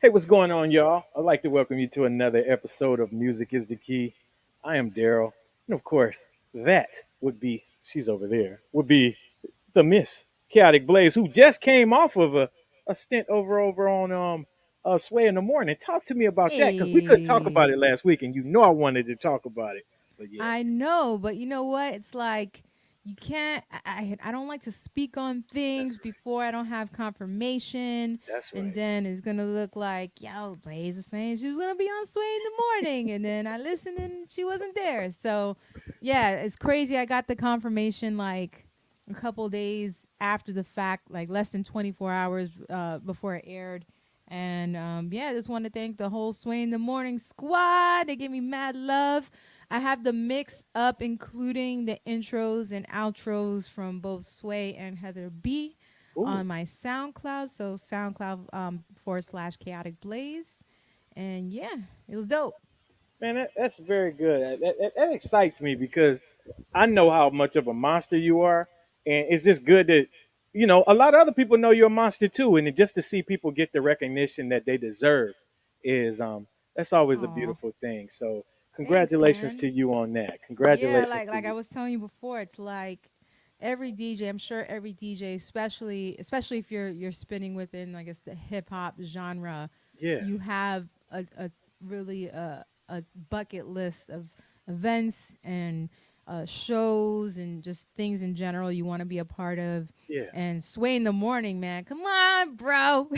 Hey, what's going on, y'all? I'd like to welcome you to another episode of Music is the Key. I am Daryl. And of course, that would be, she's over there, would be the Miss Chaotic Blaze, who just came off of a stint over on Sway in the Morning. Talk to me about that, because we couldn't talk about it Hey, last week, and you know I wanted to talk about it. But yeah, I know, but you know what? It's like you can't. I don't like to speak on that's things right. before I don't have confirmation, That's and right. then it's gonna look like yo, Blaze was saying she was gonna be on Sway in the morning, and then I listened and she wasn't there. So, yeah, it's crazy. I got the confirmation like a couple days after the fact, like less than 24 hours before it aired. And yeah, I just want to thank the whole Sway in the Morning squad. They gave me mad love. I have the mix up, including the intros and outros from both Sway and Heather B Ooh. on my SoundCloud. So SoundCloud / Chaotic Blaze. And yeah, it was dope. Man, that's very good. That excites me because I know how much of a monster you are, and it's just good that a lot of other people know you're a monster too, and just to see people get the recognition that they deserve is that's always a Aw, beautiful thing. So thanks, congratulations man. to you on that. Yeah, Congratulations to like I you. was telling you before, it's like every DJ, I'm sure every DJ, especially if you're spinning within, I guess, the hip hop genre, Yeah, you have a really a bucket list of events and shows and just things in general you want to be a part of. yeah, And Sway in the Morning, man, come on, bro.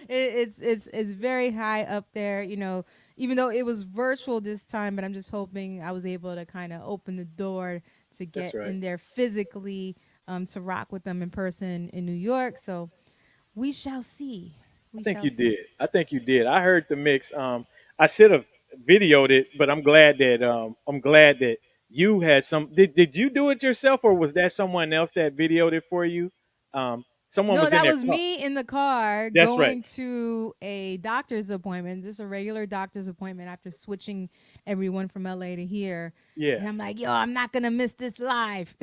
It's very high up there, even though it was virtual this time, but I'm just hoping I was able to kind of open the door to that's get right. in there physically, to rock with them in person in New York. So we shall see. I We think shall you see. did. I think you did. I heard the mix. I should have videoed it, but I'm glad that you had some. Did you do it yourself, or was that someone else that videoed it for you? Someone No, was in that their was car. me in the car That's right. going to a doctor's appointment, just a regular doctor's appointment after switching everyone from LA to here. Yeah. And I'm like, yo, I'm not going to miss this live.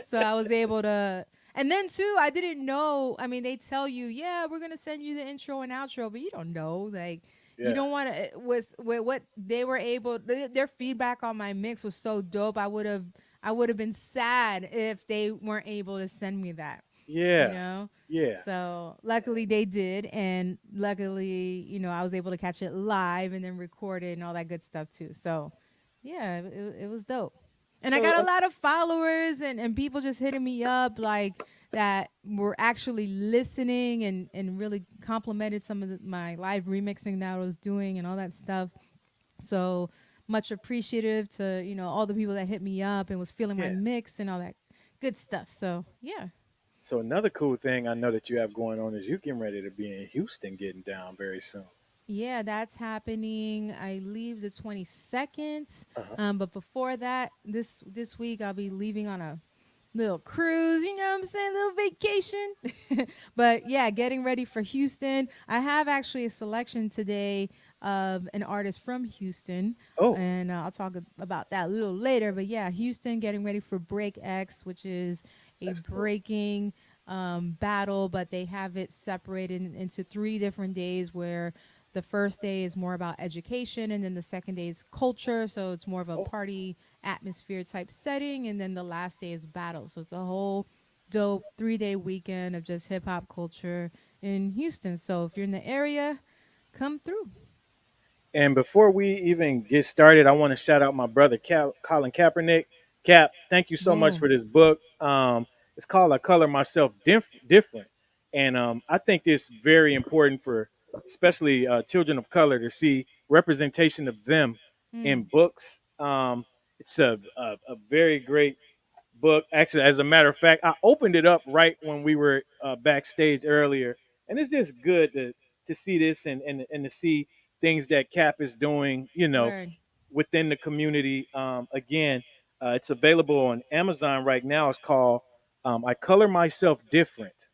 So I was able to. And then, too, I didn't know. I mean, they tell you, yeah, we're going to send you the intro and outro, but you don't know. Like, you Yeah. don't want to. With what they were able, their feedback on my mix was so dope. I would have been sad if they weren't able to send me that, you Yeah. know? Yeah. So luckily they did. And luckily, I was able to catch it live and then record it and all that good stuff too. So yeah, it was dope. And I So got a lot of followers and people just hitting me up like that were actually listening and really complimented some of my live remixing that I was doing and all that stuff. So much appreciative to, all the people that hit me up and was feeling my yeah. mix and all that good stuff. So yeah. So another cool thing I know that you have going on is you getting ready to be in Houston, getting down very soon. Yeah, that's happening. I leave the 22nd. Uh-huh. But before that, this week I'll be leaving on a little cruise, you know what I'm saying? Little vacation. But yeah, getting ready for Houston. I have actually a selection today of an artist from Houston. Oh, And I'll talk about that a little later. But yeah, Houston getting ready for Break X, which is a that's cool. breaking battle, but they have it separated into 3 different days where the first day is more about education, and then the second day is culture. So it's more of a Oh, party atmosphere type setting. And then the last day is battle. So it's a whole dope 3 day weekend of just hip hop culture in Houston. So if you're in the area, come through. and before we even get started, I want to shout out my brother Colin Kaepernick. Cap, thank you so much Boom. for this book. It's called "I Color Myself Different," and I think it's very important for, especially children of color, to see representation of them in Mm. books. It's a very great book. Actually, as a matter of fact, I opened it up right when we were backstage earlier, and it's just good to see this and to see things that Cap is doing, Word. within the community. Again, it's available on Amazon right now. It's called "I Color Myself Different."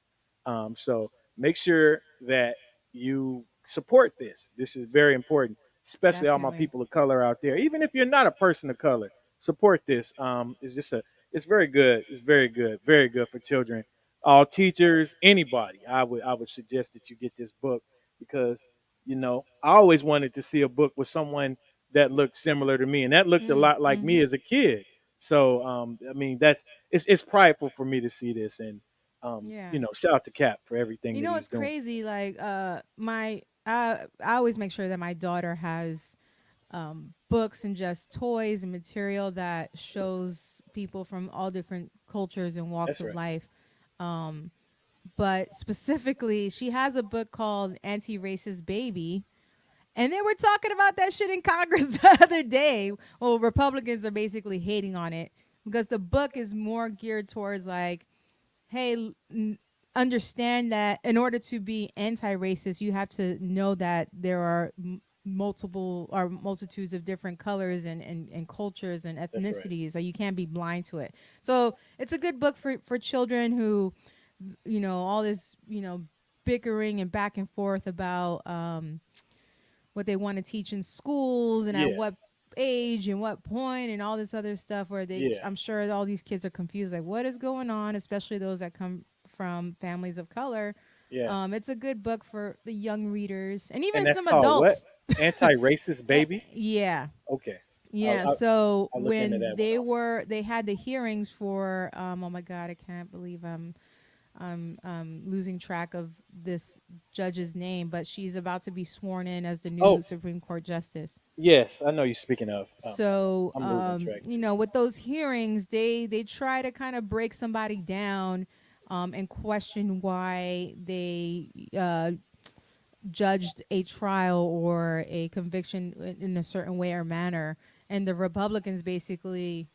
So make sure that you support this. This is very important, especially all my Definitely. people of color out there. Even if you're not a person of color, support this. It's very good. It's very good. Very good for children all teachers, anybody. I would suggest that you get this book because I always wanted to see a book with someone that looked similar to me, and that looked a lot like me Mm-hmm. as a kid. So I mean that's it's prideful for me to see this, and Yeah. shout out to Cap for everything You that know he's what's doing. crazy? Like, my I always make sure that my daughter has books and just toys and material that shows people from all different cultures and walks That's of right. life. Um, but specifically, she has a book called Anti-Racist Baby. And they were talking about that shit in Congress the other day. Well, Republicans are basically hating on it because the book is more geared towards like, hey, understand that in order to be anti-racist, you have to know that there are multiple or multitudes of different colors and cultures and That's right. ethnicities. Like you can't be blind to it. So it's a good book for children who, all this, bickering and back and forth about what they want to teach in schools and at Yeah. what age and what point and all this other stuff where Yeah. I'm sure all these kids are confused like what is going on, especially those that come from families of color. Yeah. It's a good book for the young readers and And even that's some called what? adults. Anti-racist baby. Yeah. Okay. I'll, Yeah, I'll so I'll look into when that one also. they had the hearings for oh my god, I can't believe I'm losing track of this judge's name, but she's about to be sworn in as the new Oh, Supreme Court justice. yes, I know you're speaking of. So I'm losing track too. with those hearings, they try to kind of break somebody down, and question why they judged a trial or a conviction in a certain way or manner. And the Republicans basically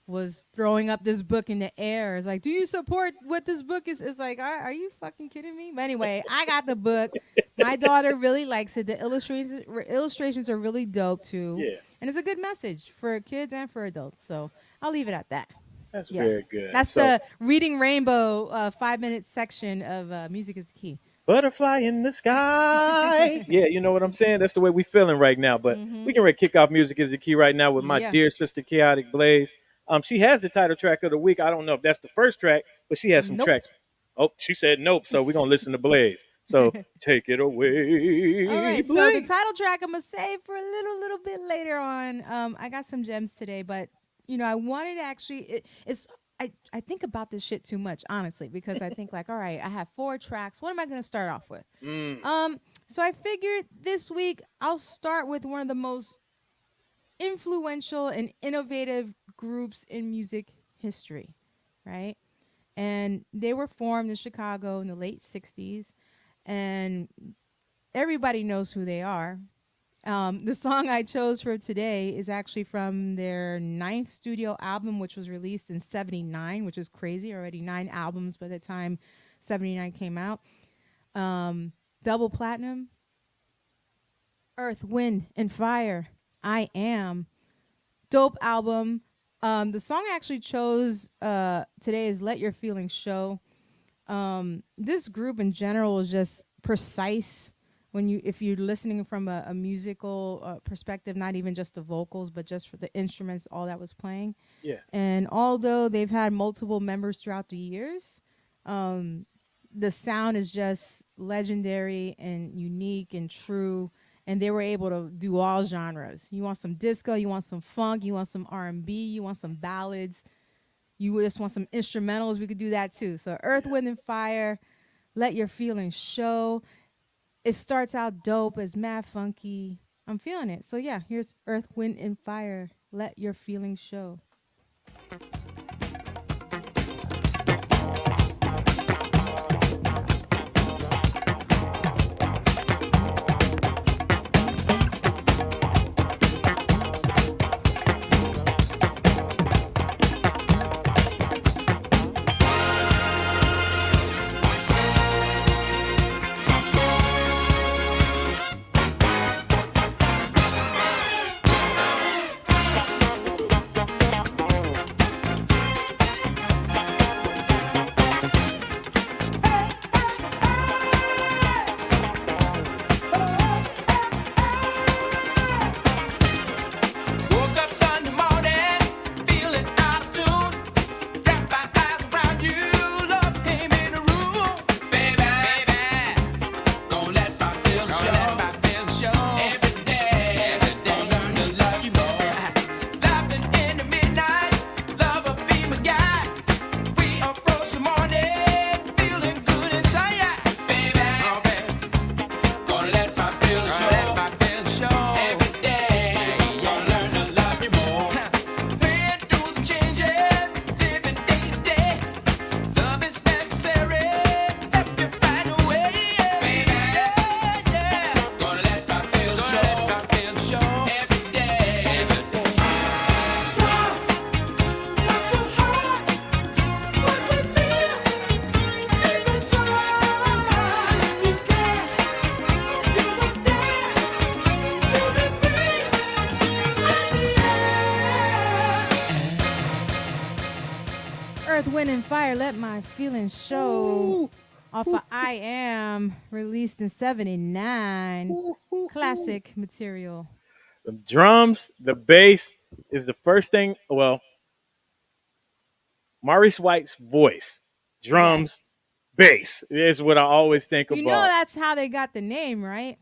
was throwing up this book in the air. It's like, do you support what this book is? It's like, are you fucking kidding me? But anyway, I got the book. My daughter really likes it. The illustrations are really dope too, Yeah, and it's a good message for kids and for adults. So I'll leave it at that. that's Yeah, very good. that's So, the Reading Rainbow 5 minute section of Music is Key. butterfly in the sky. Yeah, you know what I'm saying? That's the way we feeling right now. But we Mm-hmm. can kick off music is the key right now with my Yeah. dear sister Chaotic Blaze. She has the title track of the week. I don't know if that's the first track, but she has some Nope. tracks. Oh, she said nope. So we're gonna listen to Blaze. So take it All away, right, so the Blaze. title track I'm gonna save for a little bit later on. I got some gems today, but I wanted to actually. It's I think about this shit too much, honestly, because I think like, all right, I have 4 tracks. What am I gonna start off with? Mm, So I figured this week I'll start with one of the most influential and innovative groups in music history, right? And they were formed in Chicago in the late '60s, and everybody knows who they are. The song I chose for today is actually from their ninth studio album, which was released in '79, which is crazy. Already 9 albums by the time '79 came out. Double platinum, Earth, Wind, and Fire. I Am. Dope album. The song I actually chose today is Let Your Feelings Show. This group in general is just precise when if you're listening from a musical perspective, not even just the vocals, but just for the instruments, all that was playing. yes. And although they've had multiple members throughout the years, um, the sound is just legendary and unique and true. And they were able to do all genres. You want some disco, you want some funk, you want some R&B, you want some ballads, you just want some instrumentals. We could do that too. So Earth, Yeah. Wind, and Fire, Let Your Feelings Show. It starts out dope, it's mad funky. I'm feeling it. So yeah, here's Earth, Wind, and Fire. Let Your Feelings Show. Wind, and Fire, Let My Feelings Show Ooh, off ooh, of I Am, released in 79. ooh, ooh, ooh. Classic material. The drums, the bass is the first thing. Well, Maurice White's voice, Yes. drums, bass is what I always think You know about. that's how they got the name, right?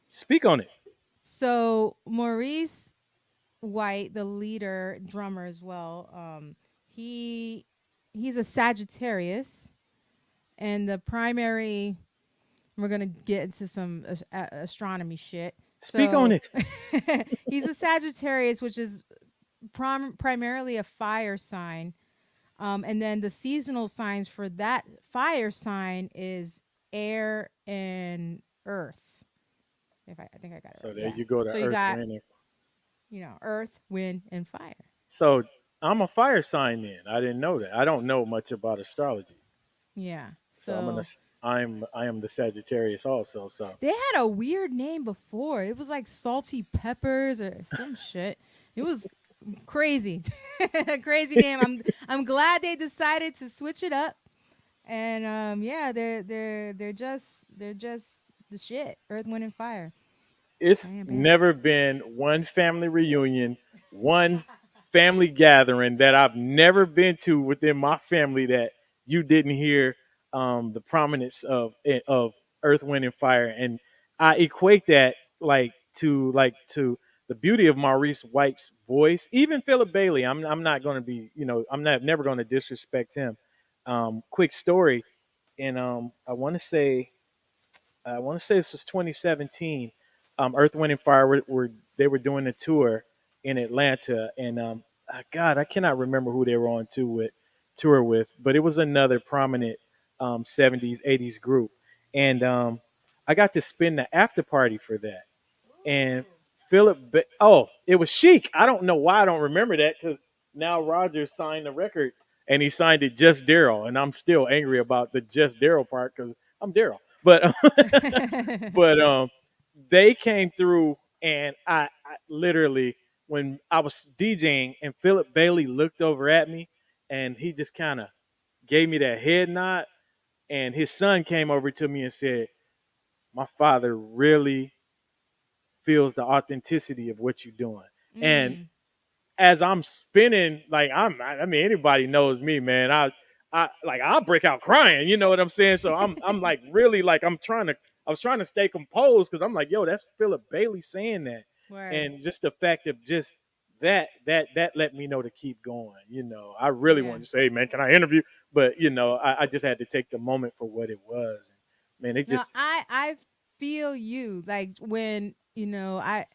Speak on it. So Maurice White, the leader drummer as well, he he's a Sagittarius, and the primary. We're gonna get into some astronomy shit. Speak on So it. he's a Sagittarius, which is primarily a fire sign. And then the seasonal signs for that fire sign is air and earth. If I think I got it So right. there Yeah. you go to So you Earth, got, Wind, and earth, wind, and fire. so I'm a fire sign then. I didn't know that. I don't know much about astrology. Yeah. So I'm gonna So I am the Sagittarius also. So they had a weird name before. It was like salty peppers or some shit. It was crazy. Crazy name. I'm glad they decided to switch it up. And yeah, they're just the shit. Earth, wind, and fire. it's Bam, bam. never been one family reunion, one family gathering that I've never been to within my family that you didn't hear the prominence of Earth, Wind, and Fire, and I equate that like to the beauty of Maurice White's voice. Even Philip Bailey, I'm not going to be I'm not never going to disrespect him. Quick story, and I want to say this was 2017. Earth, Wind, and Fire were they were doing a tour in Atlanta, and God, I cannot remember who they were on tour with, but it was another prominent 70s 80s group, and I got to spend the after party for that. And oh, it was Chic. I don't know why I don't remember that because now Rogers signed the record and he signed it just Daryl, and I'm still angry about the just Daryl part because I'm Daryl. But but they came through, and I literally when I was DJing and Philip Bailey looked over at me, and he just kind of gave me that head nod, and his son came over to me and said, "My father really feels the authenticity of what you're doing." And Mm, as I'm spinning, like I mean, anybody knows me, man. I'll break out crying. You know what I'm saying? So I'm like really like I was trying to stay composed because I'm like, yo, that's Philip Bailey saying that, word. and just the fact of just that let me know to keep going. I really Yeah. wanted to say, hey, man, can I interview? But I just had to take the moment for what it was. And man, it No, just I feel you. Like when I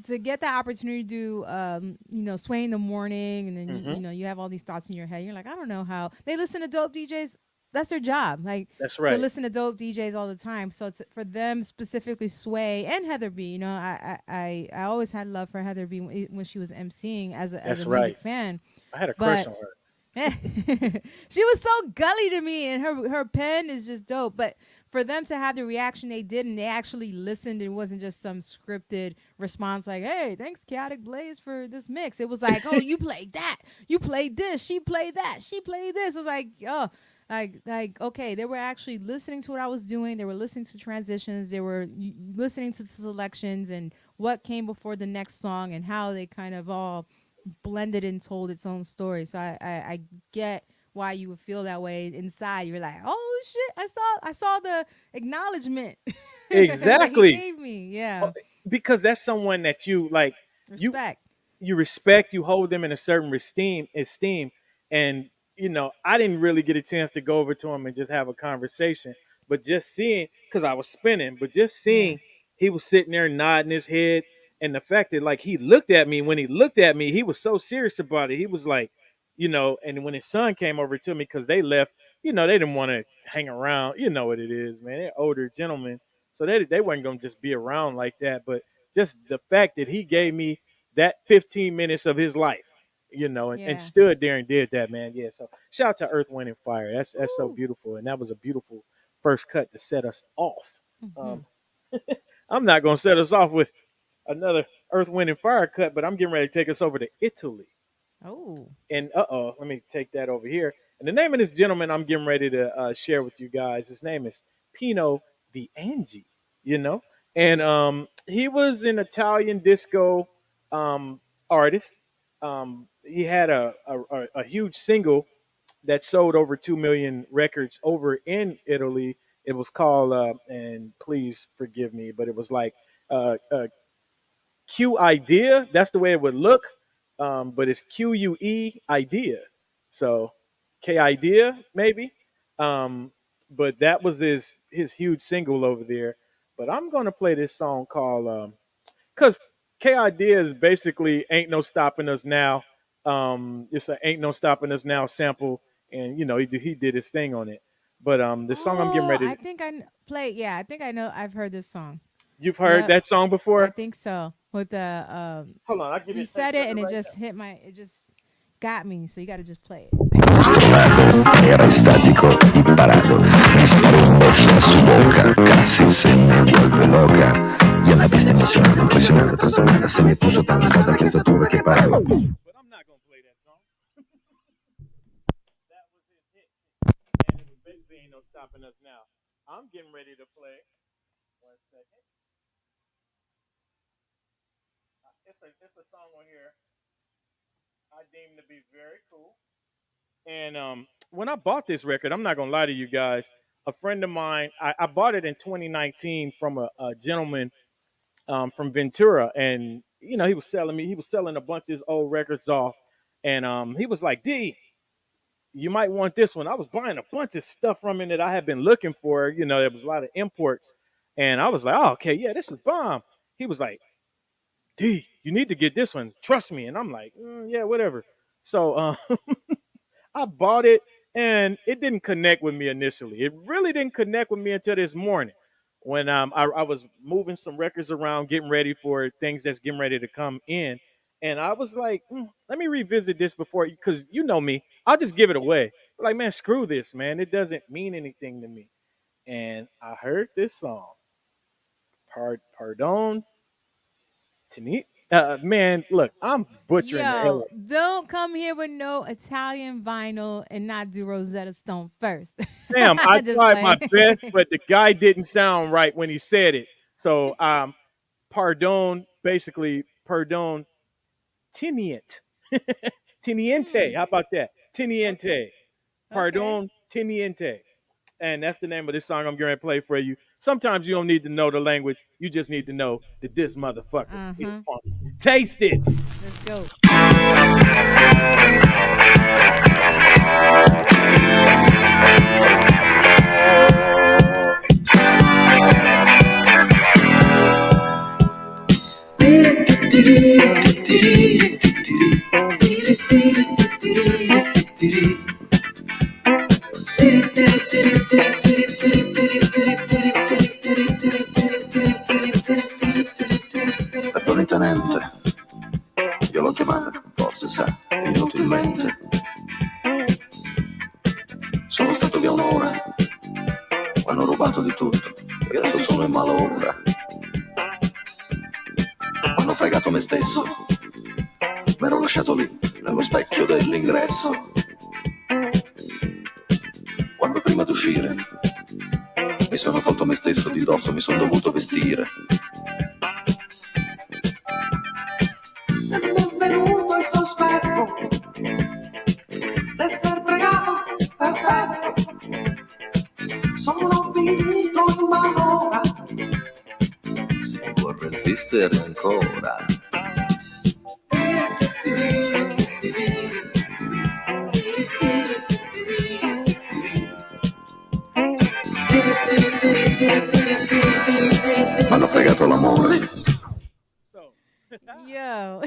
to get that opportunity to do sway in the morning, and then hmm you have all these thoughts in your head. You're like, I don't know how they listen to dope DJs. That's their job, like that's to right. listen to dope DJs all the time. So it's for them specifically, Sway and Heather B. I always had love for Heather B when she was emceeing as a That's right. music fan, I had a crush but on her. she was so gully to me, and her pen is just dope. But for them to have the reaction they did, and they actually listened, it wasn't just some scripted response like, "Hey, thanks, Chaotic Blaze, for this mix." It was like, "Oh, you played that, you played this, she played that, she played this." It was like, oh. Like okay, they were actually listening to what I was doing. They were listening to transitions. They were listening to selections and what came before the next song and how they kind of all blended and told its own story. So I get why you would feel that way inside. You're like, oh shit, I saw the acknowledgement that he Exactly. gave me. Yeah. Oh, because that's someone that you like. You Respect. you respect, you hold them in a certain esteem, and I didn't really get a chance to go over to him and just have a conversation, but just seeing, because I was spinning, but just Yeah. seeing he was sitting there nodding his head, and the fact that like he looked at me, when he looked at me, he was so serious about it. He was like, and when his son came over to me because they left, they didn't want to hang around. You know what it is, man. They're older gentlemen, so they weren't gonna just be around like that. But just the fact that he gave me that 15 minutes of his life, and Yeah. stood there and did that, man. Yeah. So shout out to Earth, Wind, and Fire. That's so Woo. beautiful, and that was a beautiful first cut to set us off. Hmm. Um, I'm not gonna set us off with another Earth, Wind, and Fire cut, but I'm getting ready to take us over to Italy. Oh. And let me take that over here. And the name of this gentleman I'm getting ready to share with you guys, his name is Pino the Angie. You know, and he was an Italian disco artist. He had a huge single that sold over 2 million records over in Italy. It was called, and please forgive me, but it was like Q idea. That's the way it would look, but it's QUE idea. So K idea maybe. Um, but that was his huge single over there. But I'm gonna play this song called because K idea is basically ain't no stopping us now. It's a ain't no stopping us now sample, and he did his thing on it. But the song I'm getting Oh, ready I to, think play. Yeah, I think I know. I've heard this song. you've heard Yep, that song I before. think so. With the Hold on, I'll give you you a taste said of it it and it right just now. hit my. It just got me. So you got to just play it. Era estático y parado. Disparó un beso a su boca, casi se me vuelve loca. Y a la vista emocionada, impresionada, trastornada, se me puso tan alta que hasta tuve que parar. But I'm not gonna play that song. That was his hit, and it was basically ain't no stopping us now. I'm getting ready to play. One second. It's a song on here I deem to be very cool. And when I bought this record, I'm not gonna lie to you guys. A friend of mine, I bought it in 2019 from a gentleman from Ventura, and he was selling a bunch of his old records off, and he was like, "D, you might want this one." I was buying a bunch of stuff from him that I had been looking for. There was a lot of imports, and I was like, "Oh, okay, yeah, this is bomb." He was like, "D, you need to get this one. Trust me." And I'm like, "Yeah, whatever." So I bought it, and it didn't connect with me initially. It really didn't connect with me until this morning when I was moving some records around, getting ready for things that's getting ready to come in. And I was like, let me revisit this before, because you know me, I'll just give it away. Like, man, screw this, man. It doesn't mean anything to me. And I heard this song, Pardon, Tini. Man, look, I'm butchering the hell Yo, up. don't come here with no Italian vinyl and not do Rosetta Stone first. Damn, I Just tried my play. best, but the guy didn't sound right when he said it. So, pardon, basically, pardon, tinient. Tiniente. Hmm. How about that? Okay. Tiniente. Okay. Pardon, tiniente. And that's the name of this song I'm going to play for you. Sometimes you don't need to know the language. You just need to know that this motherfucker Uh is huh. funky. Taste it. Let's go. Perdoni tenente, io l'ho chiamata, forse sa, inutilmente. Sono stato via un'ora, mi hanno rubato di tutto, e adesso sono in malora. Hanno fregato me stesso, mi ero lasciato lì, nello specchio dell'ingresso. Quando prima d'uscire mi sono tolto me stesso di dosso, mi sono dovuto vestire. Mi è venuto il sospetto d'esser fregato, perfetto. Sono finito in malora. Si può resistere ancora. Hanno fregato l'amore. So, Yo.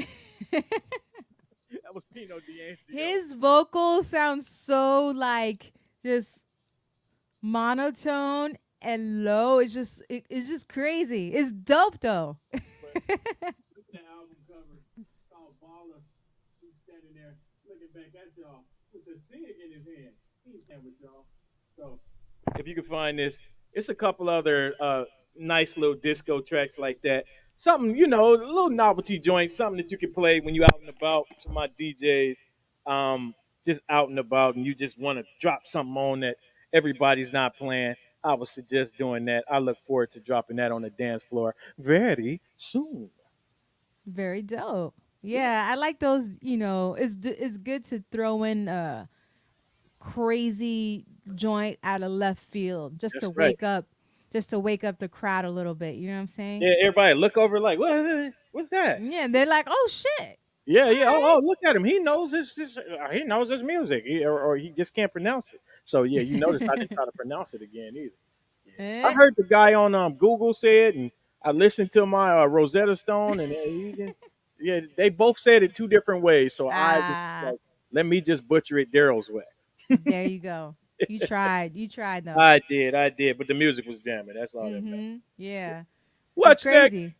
that was Pino D'Anzio. His vocals sound so like just monotone and low. It's just crazy. It's dope though. But look at the album cover. It's called Baller. He's standing there looking back at y'all with the cig in his hand. He's standing with y'all. So if you can find this, it's a couple other nice little disco tracks like that. Something, a little novelty joint, something that you can play when you're out and about to my DJs. just out and about and you just want to drop something on that everybody's not playing, I would suggest doing that. I look forward to dropping that on the dance floor very soon. Very dope. Yeah, Yeah, I like those. It's good to throw in a crazy joint out of left field that's right. just to wake up the crowd a little bit. You know what I'm saying? Yeah, everybody look over like, what's that? Yeah, they're like, oh shit. Yeah, All yeah. Oh, right. oh, look at him. He knows he knows his music, or he just can't pronounce it. So yeah, you notice I didn't try to pronounce it again either. Yeah, I Eh. heard the guy on Google say it, and I listened to my Rosetta Stone, and yeah, they both said it two different ways. So I was Ah, like, let me just butcher it Daryl's way. there you go. You tried. You tried though. I did, but the music was jamming. That's all that matters. Mm-hmm. Yeah. It's What's next? crazy.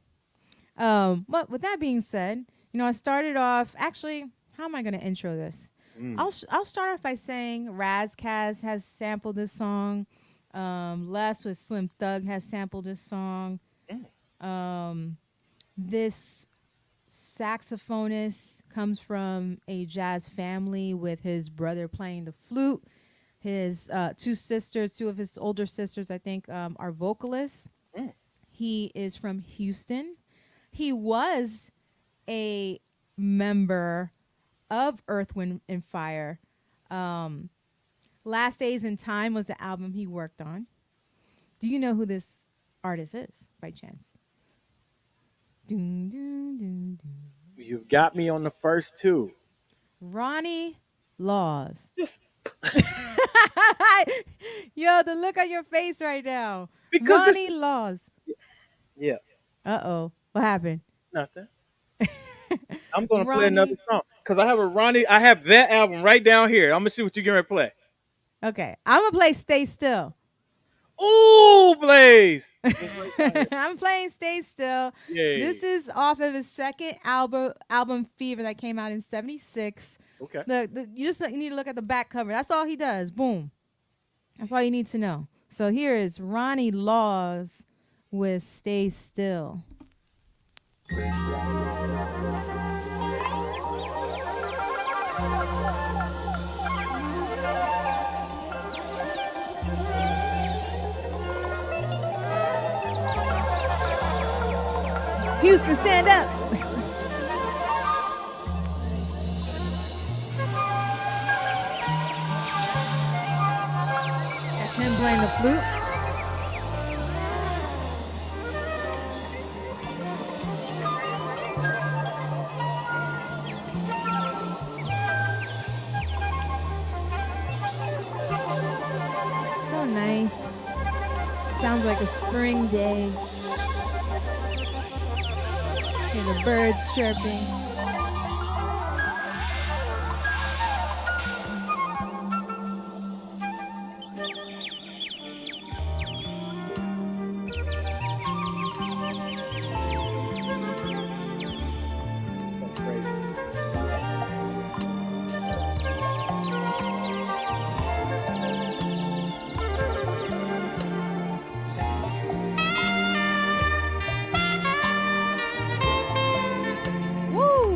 But with that being said, I started off actually, how am I gonna intro this? Mm, I'll start off by saying Razkaz has sampled this song. Les with Slim Thug has sampled this song. mm, Um, this saxophonist comes from a jazz family with his brother playing the flute. His two of his older sisters, I think, are vocalists. mm. He is from Houston. He was a member of Earth, Wind, and Fire. Um, Last Days in Time was the album he worked on. Do you know who this artist is, by chance? Dun, dun, dun, dun. You've got me on the first two. Ronnie Laws. Just Yo, the look on your face right now. because this, Ronnie Laws. yeah, Uh-oh. What happened? nothing. I'm gonna play another Ronnie. song because I have a Ronnie. I have that album right down here. I'm gonna see what you're gonna play. Okay. I'm going to play Stay Still. Ooh, Blaze! It's right down here. I'm playing Stay Still. Yay. This is off of his second album Fever that came out in 76. Okay. You just need to look at the back cover. That's all he does. Boom. That's all you need to know. So here is Ronnie Laws with Stay Still. Houston, stand up. That's him playing the flute. So nice. Sounds like a spring day. Hear the birds chirping. This is going crazy. Woo!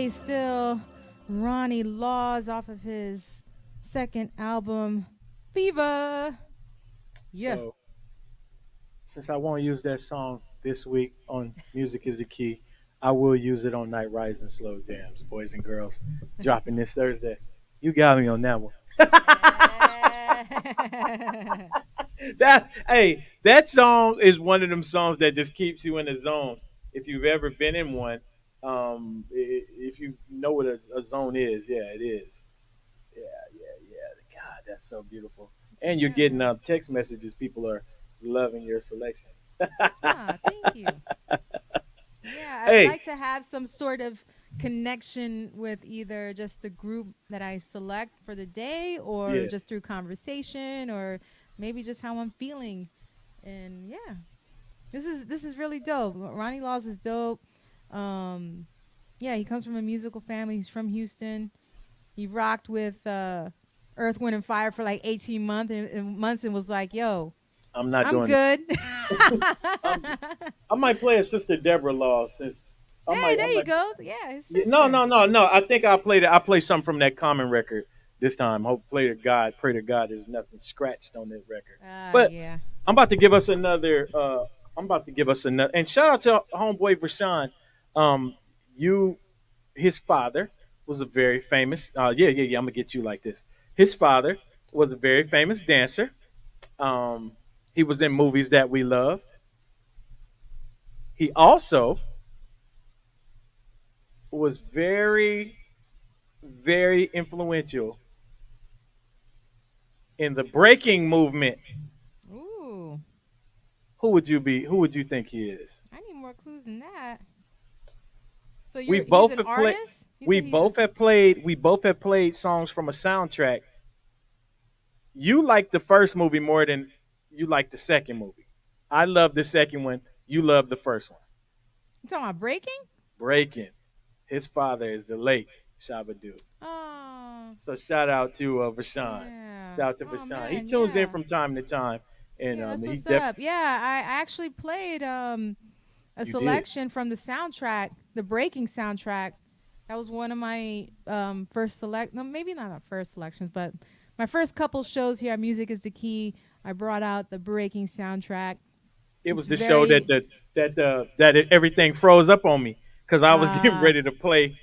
Stay Still, Ronnie Laws off of his second album, Fever. Yeah. So since I won't use that song this week on Music is the Key, I will use it on Night Rise and Slow Jams, boys and girls. Dropping this Thursday. You got me on that one. Yeah. That song is one of them songs that just keeps you in the zone. If you've ever been in one, if you know what a zone is, yeah, it is. Yeah, yeah. God, that's so beautiful. And you're Yeah, getting man. text messages. People are loving your selection. Ah, thank you. Yeah, I'd Hey, like to have some sort of connection with either just the group that I select for the day or yeah, just through conversation or maybe just how I'm feeling. And yeah, this is really dope. Ronnie Laws is dope. Um yeah, he comes from a musical family. He's from Houston. He rocked with Earth, Wind and Fire for like 18 months and was like, "Yo, I'm not I'm doing it. good." I'm, I might play a Sister Deborah Law since Hey, I there you might. go. Yeah, his Yeah, no, sister. no, no, no. I think I played it. I play something from that Common record this time. Hope pray to God, there's nothing scratched on that record. Ah, But yeah. I'm about to give us another. I'm about to give us another. And shout out to homeboy Rashawn. Um, you, his father was a very famous. Yeah. I'm gonna get you like this. His father was a very famous dancer. Um, he was in movies that we love. He also was very, very influential in the breaking movement. Ooh, Who would you be? Who would you think he is? I need more clues than that. So We he's both an have played. artist? You said he's a We both have played songs from a soundtrack. You like the first movie more than you like the second movie. I love the second one. You love the first one. You talking about breaking? Breaking. His father is the late Shabba. Oh, So shout out to Vashawn. yeah. Shout out to Oh Vashawn. He man, tunes in yeah. from time to time, and Yeah, that's he what's def up. Yeah, I actually played a you did. selection from the soundtrack, the Breaking soundtrack. That was one of my first select. No, maybe not my first selections, but my first couple shows here at Music is the Key. I brought out the Breaking soundtrack. It It's was the show very everything froze up on me because I was getting uh ready to play.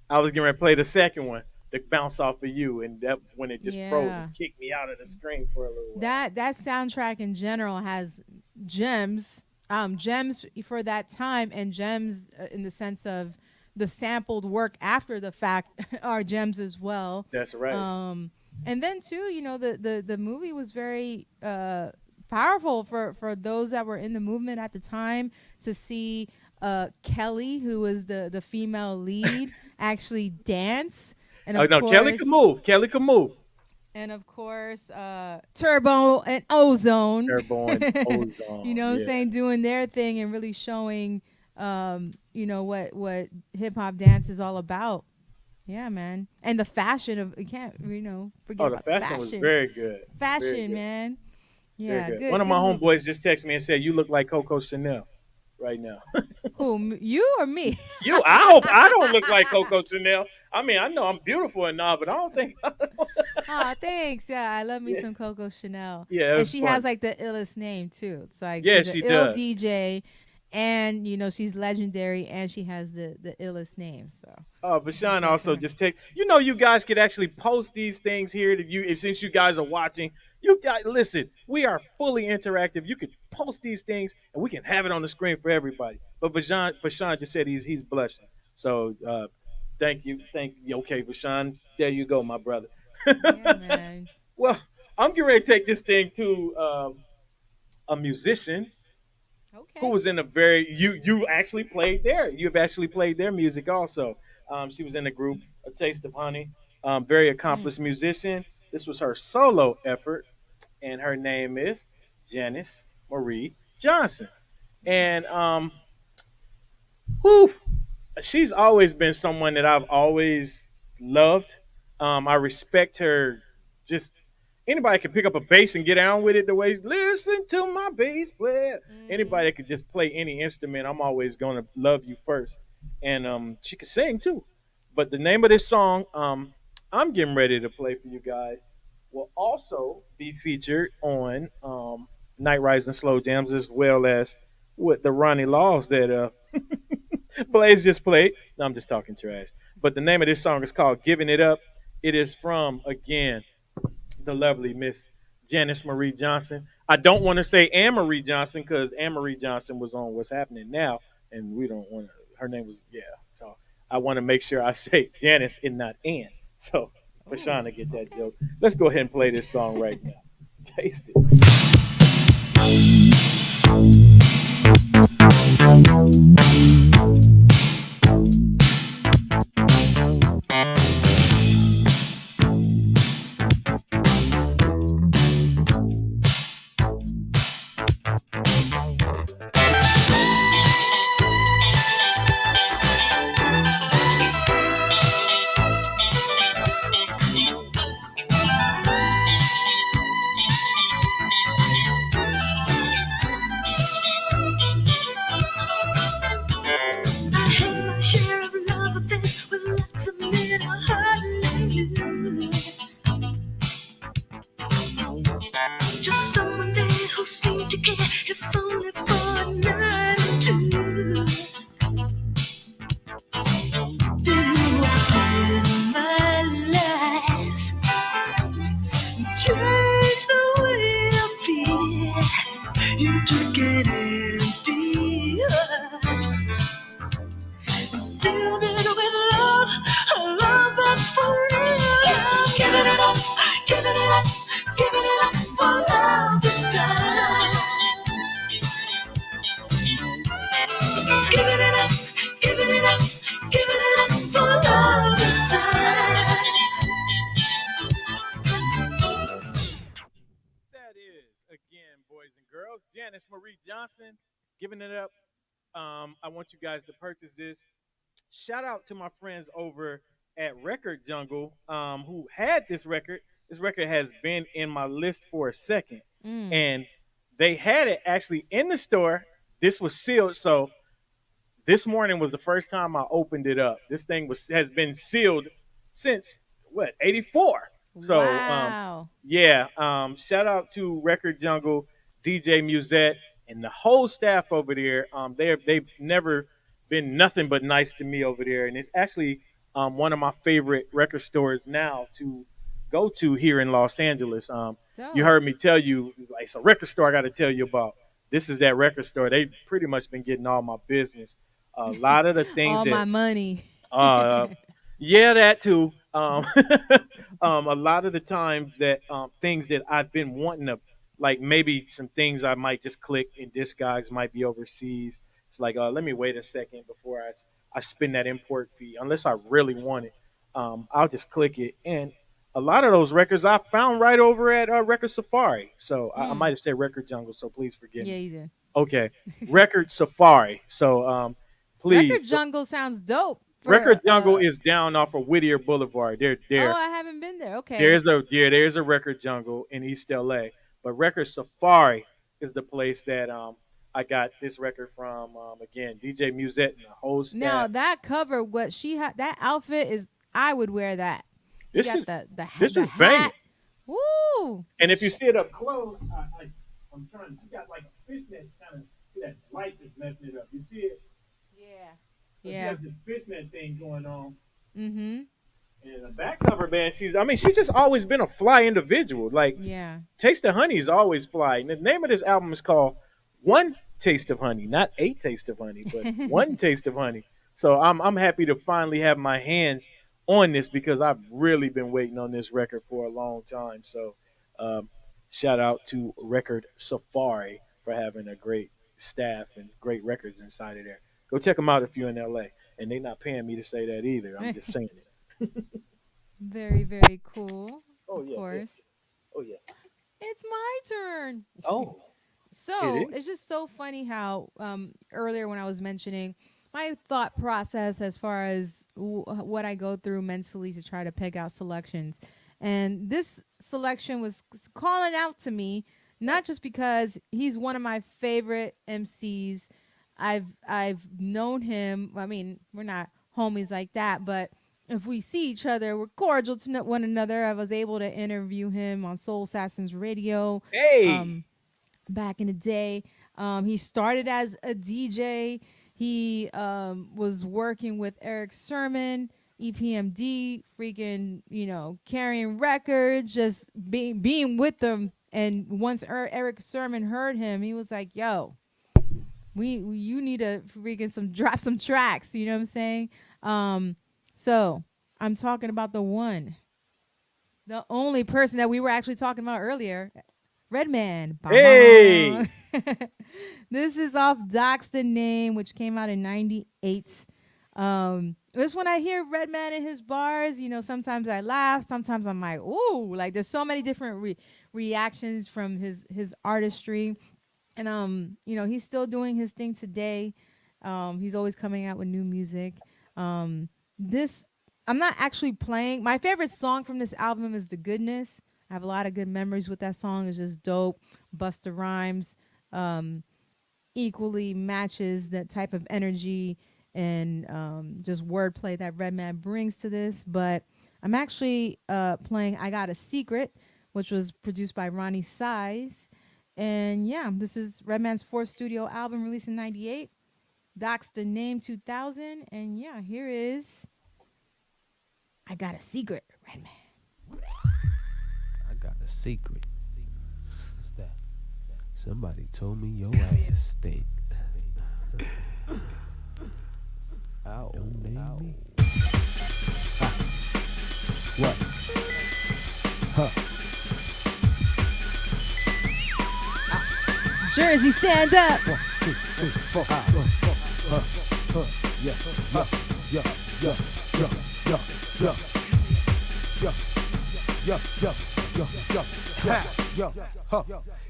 I was getting ready to play the second one, to bounce off of you, and that when it just froze and yeah. kicked me out of the screen for a little while. That soundtrack in general has gems, gems for that time, and gems in the sense of the sampled work after the fact are gems as well. That's right. um and then too, the movie was very powerful for those that were in the movement at the time to see Kelly, who was the female lead, actually dance. And Oh of no, Kelly can course, move. Kelly can move. Turbo and Ozone, Airborne ozone. what I'm Yeah. saying, doing their thing and really showing, what hip hop dance is all about. Yeah, man. And the fashion of, you can't, forget Oh, the about the fashion was fashion. very good. Very Fashion, good. man. Very Yeah, good. One good, of my good movie. homeboys just texted me and said, "You look like Coco Chanel right now." Who, you or me? You, I hope I don't look like Coco Chanel. I mean, I know I'm beautiful and all, but I don't think. Oh, thanks. Yeah, I love me Yeah, some Coco Chanel. yeah, it And was she has fun. like the illest name too. It's like Yeah, she's an she ill does. DJ, and she's legendary, and she has the illest name. So But big Sean shout to also her. just take. You guys could actually post these things here. That you, if since you guys are watching, you guys listen. We are fully interactive. You could post these things, and we can have it on the screen for everybody. But Vashawn just said he's blushing. So thank you. Okay, Vashawn, there you go, my brother. Yeah, man. Well, I'm getting ready to take this thing to a musician who Okay. was in a very you actually played there. You've actually played their music also. She was in the group A Taste of Honey. Very Mm. accomplished musician. This was her solo effort, and her name is Janice Marie Johnson. And whew, she's always been someone that I've always loved. I respect her. Just anybody can pick up a bass and get down with it the way. Listen to my bass player. Anybody Mhm. that could just play any instrument, I'm always gonna love you first. And she could sing too, But the name of this song, I'm getting ready to play for you guys, will also be featured on Night Rise and Slow Jams, as well as with the Ronnie Laws that Blaze just played. No, I'm just talking trash. But the name of this song is called "Giving It Up." It is from, again, the lovely Miss Janice Marie Johnson. I don't want to say Anne Marie Johnson because Anne Marie Johnson was on What's Happening Now, and we don't want to. Her name was, yeah. So I want to make sure I say Janice and not Anne. So for Oh, Sean to get that okay. joke, let's go ahead and play this song right now. Taste it. I had my share of love affairs with lots of men hurting you. Just someone there who seemed to care, if only for a night or two. Then you walked in my life, changed the way I feel. You took an empty heart, filled it with love, a love that's for real. Giving it up, giving it up, giving it up for love this time. Giving it up, giving it up, giving it up for love this time. That is, again, boys and girls, Janice Marie Johnson, giving it up. I want you guys to purchase this. Shout out to my friends over at Record Jungle, who had this record. This record has been in my list for a second, Mm. and they had it actually in the store. This was sealed, so this morning was the first time I opened it up. This thing was has been sealed since what, 84. So Wow. yeah, shout out to Record Jungle, DJ Musette, and the whole staff over there. They've never been nothing but nice to me over there, and it's actually one of my favorite record stores now to go to here in Los Angeles. You Dope. heard me tell you, like, it's a record store I got to tell you about. This is that record store. They've pretty much been getting all my business. A lot of the things All my that money. uh, yeah, that too. A lot of the times that things that I've been wanting to, like maybe some things I might just click in discogs might be overseas. It's like, let me wait a second before I spend that import fee, unless I really want it. I'll just click it, and a lot of those records I found right over at Record Safari. So I might Mm. have said Record Jungle, so please forgive Yeah, me. you Okay, Record Safari. So please, Record Jungle sounds dope Record for Jungle is down off of Whittier Boulevard. Oh, I haven't been there. Okay. There's a Record Jungle in East LA, but Record Safari is the place that I got this record from. Again, DJ Musette and the whole Now staff. that cover, what she had, that outfit is, I would wear that. You This got is the banging. hat. Woo! And if you see it up close, I'm trying. She got like a fishnet kind of. That light is messing it up. You see it? Yeah. So she Yeah. has this fishnet thing going on. Mm-hmm. And the back cover, man, she's just always been a fly individual. Like, Yeah. Taste of Honey is always fly. And the name of this album is called One Taste of Honey, not A Taste of Honey, but One Taste of Honey. So I'm happy to finally have my hands on this because I've really been waiting on this record for a long time. So um, shout out to Record Safari for having a great staff and great records inside of there. Go check them out if you're in LA. And they're not paying me to say that either. I'm just saying it. Very, very cool. Oh Of yeah, yeah. course. Oh yeah. It's my turn. Oh, it So is. it's just so funny how earlier when I was mentioning my thought process as far as what I go through mentally to try to pick out selections, and this selection was calling out to me, not just because he's one of my favorite MCs. I've known him. I mean, we're not homies like that, but if we see each other, we're cordial to one another. I was able to interview him on Soul Assassins Radio Hey, um, back in the day. He started as a DJ. He was working with Eric Sermon, EPMD, freaking, carrying records, just being with them. And once Eric Sermon heard him, he was like, "Yo, you need to freaking drop some tracks." You know what I'm saying? So I'm talking about the only person that we were actually talking about earlier, Redman. Bang, hey, bang. This is off Docs the Name, which came out in '98. Just when I hear Redman in his bars, sometimes I laugh, sometimes I'm like, ooh, like there's so many different reactions from his artistry. And he's still doing his thing today. He's always coming out with new music. This I'm not actually playing. My favorite song from this album is The Goodness. I have a lot of good memories with that song. It's just dope. Busta Rhymes equally matches that type of energy and just wordplay that Redman brings to this. But I'm actually playing I Got a Secret, which was produced by Ronnie Size. And yeah, this is Redman's fourth studio album released in '98. Docs the Name 2000. And yeah, here is I Got a Secret, Redman. I got a secret. What's that? Somebody told me your ass stink. Ow, don't name me. Ah, what? Huh? Jersey, stand up. 1, 2, 3, 4, 5. Yeah, yeah, yeah, yeah, yeah, yeah, yeah, yeah, yeah, yeah, yeah, yeah, yeah, huh.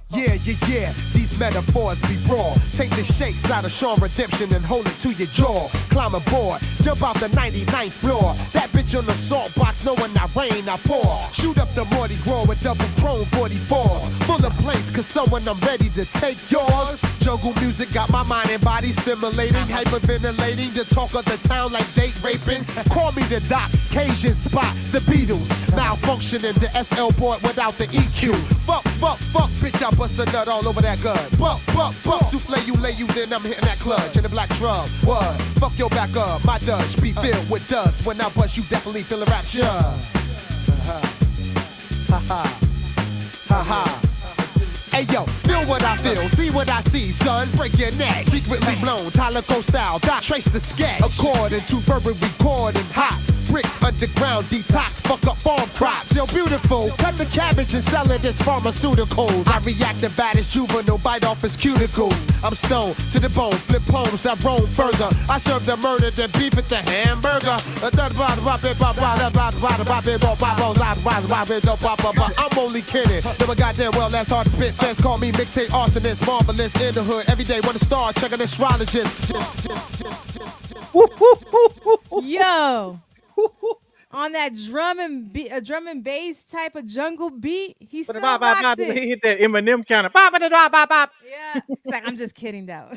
Yeah, yeah, yeah, these metaphors be raw. Take the shakes out of Sean Redemption and hold it to your jaw. Climb aboard, jump out the 99th floor. That bitch on the salt box, knowing I rain, I pour. Shoot up the Morty Grow with double chrome 44s. Full of place, cause someone I'm ready to take yours. Jungle music got my mind and body stimulating, hyperventilating, the talk of the town like date raping. Call me the Doc, Cajun Spot, the Beatles. Malfunctioning the SL board without the EQ. Fuck, fuck, fuck, bitch, I bust a nut all over that gun. Buck, buck, buck, souffle you, lay you, then I'm hitting that clutch in the black drum. What? Fuck your back up, my Dutch be filled with dust. When I bust, you definitely feel a rapture. Ha ha, ha ha. Hey yo, feel what I feel, see what I see, son. Break your neck, secretly blown, Tyler Go style. Dot trace the sketch, according to verbal recording. Hot bricks underground detox, fuck up farm crops. Yo, beautiful, cut the cabbage and sell it as pharmaceuticals. I react to bad as juvenile, bite off his cuticles. I'm stoned to the bone, flip poems that roam further. I serve the murder, then beef at the hamburger. I'm only kidding. Never goddamn well, that's hard to spit. Fans call me mixtape arsonist, marvelous in the hood. Every day, want to start, check an astrologist. Yo, on that drum and bass type of jungle beat, he still rocks it. he hit that Eminem kind of bop, bop, bop, bop. Yeah, it's like I'm just kidding though.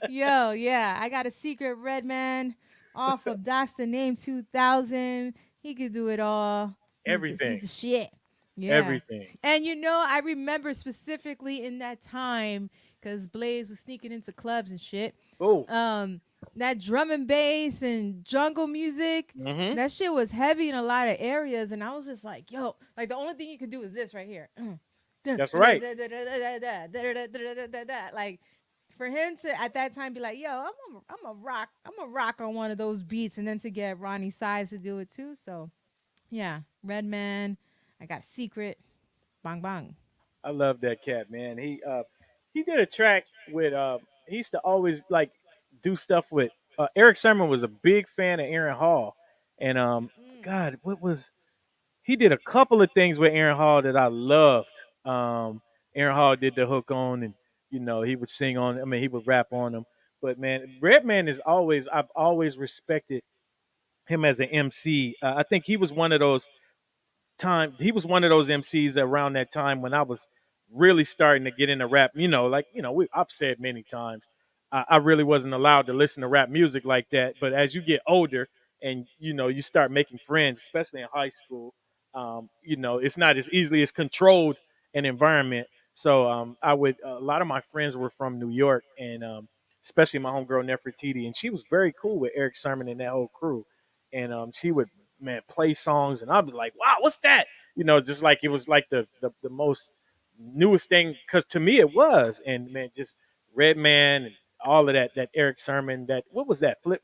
Yo, yeah, I Got a Secret, Redman, off of That's the Name 2000. He could do it all. He's Everything, the shit. Yeah. everything. And I remember specifically in that time because Blaze was sneaking into clubs and shit. Oh, That drum and bass and jungle music, that shit was heavy in a lot of areas. And I was just like, yo, like the only thing you could do is this right here. that's right. Like for him to at that time be like, yo, I'm a rock on one of those beats, and then to get Ronnie Size to do it too. So yeah, Redman, I Got a Secret, bang bang. I love that cat, man. He did a track with he used to always like do stuff with Eric Sermon was a big fan of Aaron Hall, and God, what was he did a couple of things with Aaron Hall that I loved. Aaron Hall did the hook on, and he would sing on. I mean, he would rap on them. But man, Redman is always I've always respected him as an MC. I think he was one of those MCs around that time when I was really starting to get into rap. I've said many times, I really wasn't allowed to listen to rap music like that. But as you get older, and you start making friends, especially in high school. It's not as easily as controlled an environment. So I would a lot of my friends were from New York, and especially my homegirl Nefertiti, and she was very cool with Eric Sermon and that whole crew. And she would, man, play songs, and I'd be like, "Wow, what's that?" Just like it was like the most newest thing, because to me it was. And man, just Redman and all of that Eric Sermon, that what was that flip?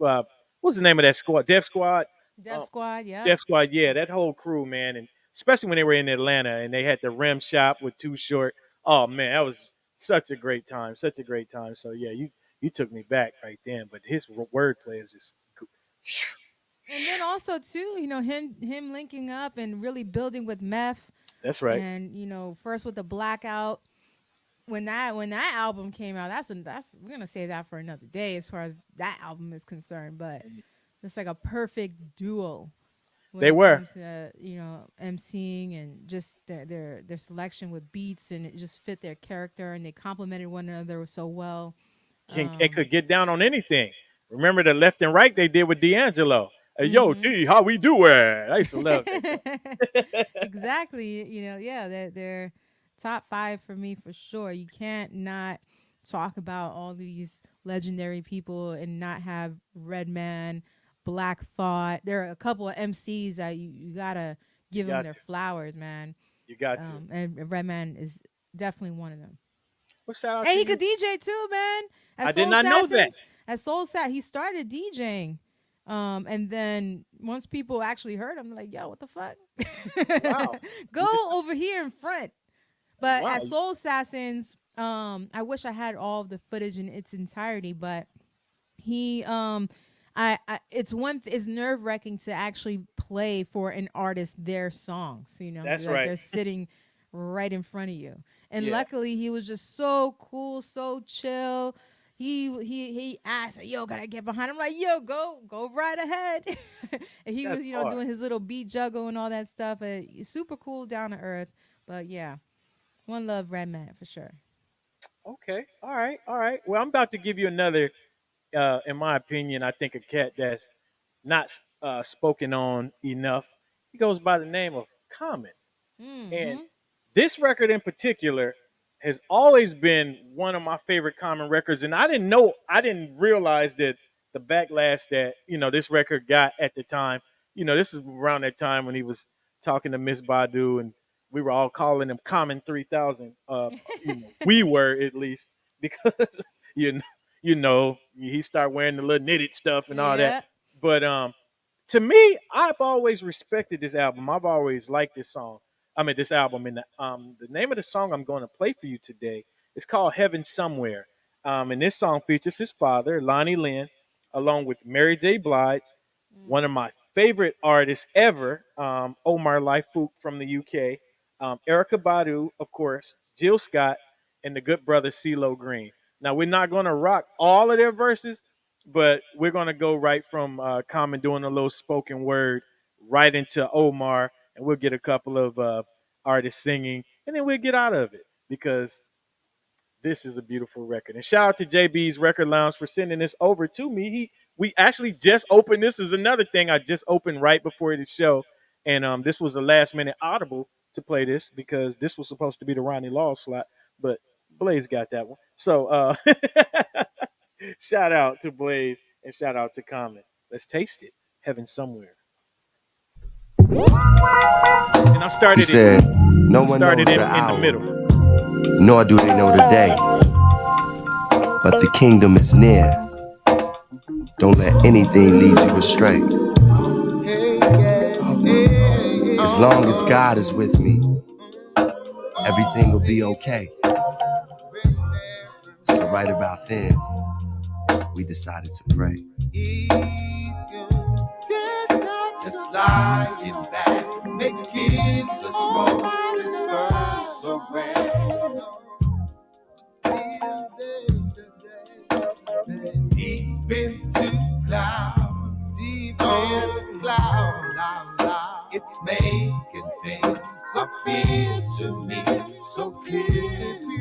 What's the name of that squad? Def Squad. Def Uh, Squad, yep. Def Squad, yeah, that whole crew, man, and especially when they were in Atlanta and they had the Rim Shop with Too Short. Oh man, that was such a great time, such a great time. So yeah, you took me back right then. But his wordplay is just, And then also too, him linking up and really building with Meth, that's right. and first with the Blackout. When that album came out, that's we're gonna say that for another day as far as that album is concerned. But it's like a perfect duo when They it were. comes to emceeing and just their selection with beats, and it just fit their character, and they complemented one another so well. And Um, could get down on anything. Remember the left and right they did with D'Angelo. Hey, yo, mhm. D, how we doing? I used to love that joint. Exactly. Yeah, they're top five for me for sure. You can't not talk about all these legendary people and not have Redman, Black Thought. There are a couple of MCs that you gotta You give them got their to. flowers, man. You got to. And Redman is definitely one of them. Well, shout out And to he could you. DJ too, man. I At did Soul not know that. Assassins, he started DJing. And then once people actually heard him, like, yo, what the fuck? Wow. Go over here in front. But Wow. at Soul Assassins, I wish I had all of the footage in its entirety, but he it's nerve wracking to actually play for an artist their songs, That's like right. they're sitting right in front of you. And Yeah. luckily he was just so cool, so chill. He asked, yo, can I get behind him? Like, yo, go right ahead. And he was, That's hard. doing his little beat juggle and all that stuff. Super cool, down to earth. But yeah, one love, Redman for sure. Okay. All right. All right. Well, I'm about to give you another, in my opinion, I think a cat that's not spoken on enough. He goes by the name of Common. And Mm-hmm. this record in particular has always been one of my favorite Common records. And I didn't realize that the backlash that, this record got at the time. This is around that time when he was talking to Miss Badu, and we were all calling him Common 3000. We were, at least, because, you know, he started wearing the little knitted stuff and all that. Yeah. But to me, I've always respected this album. I've always liked this song. I mean, this album. And the name of the song I'm going to play for you today is called "Heaven Somewhere." And this song features his father, Lonnie Lynn, along with Mary J. Blige, one of my favorite artists ever, Omar Lifefook from the UK, Erica Badu, of course, Jill Scott, and the good brother CeeLo Green. Now, we're not going to rock all of their verses, but we're going to go right from Common doing a little spoken word right into Omar, and we'll get a couple of artists singing, and then we'll get out of it, because this is a beautiful record. And shout out to JB's Record Lounge for sending this over to me. We actually just opened. This is another thing I just opened right before the show, and this was a last minute audible to play this, because this was supposed to be the Ronnie Law slot, but Blaze got that one. So shout out to Blaze and shout out to Common. Let's taste it. Heaven Somewhere. And I He started it. said, no one knows Started the in the hour, middle. nor do they know the day. But the kingdom is near. Don't let anything lead you astray. As long as God is with me, everything will be okay. So right about then, we decided to pray. Just lying back, making the smoke disperse around. Deep into clouds, it's making things appear to me so clearly.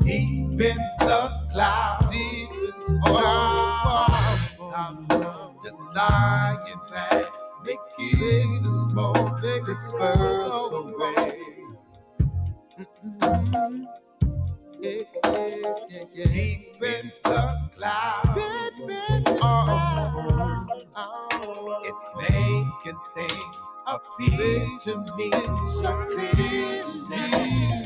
Deep in the cloud, deep into cloud. I'm just lying back, making the smoke disperse away. Mm-mm. Yeah, yeah, yeah, yeah. Deep in the clouds. Deep in the clouds. It's making things appear to me so clearly.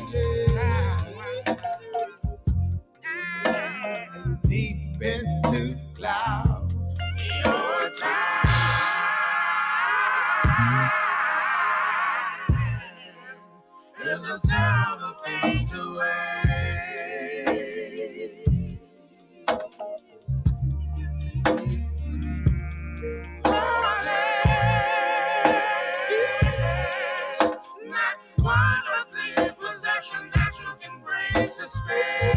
Deep into clouds. Your time is a terrible thing to wait. Not one earthly possession that you can bring to space.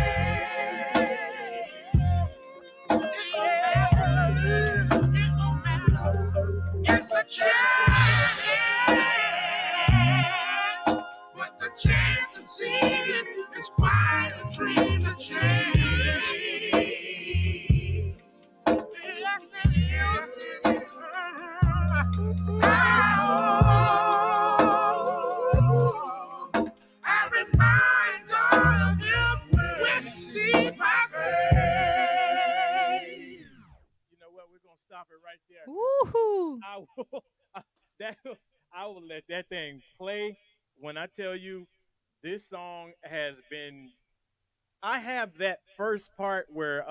It won't matter. It's a chance with the chance to see it is quite a dream to change. Yes, it is. I remind God of you when He sees my face. You know what? We're gonna stop it right there. Woohoo! I will. That I will let that thing play. When I tell you, this song has been. I have that first part where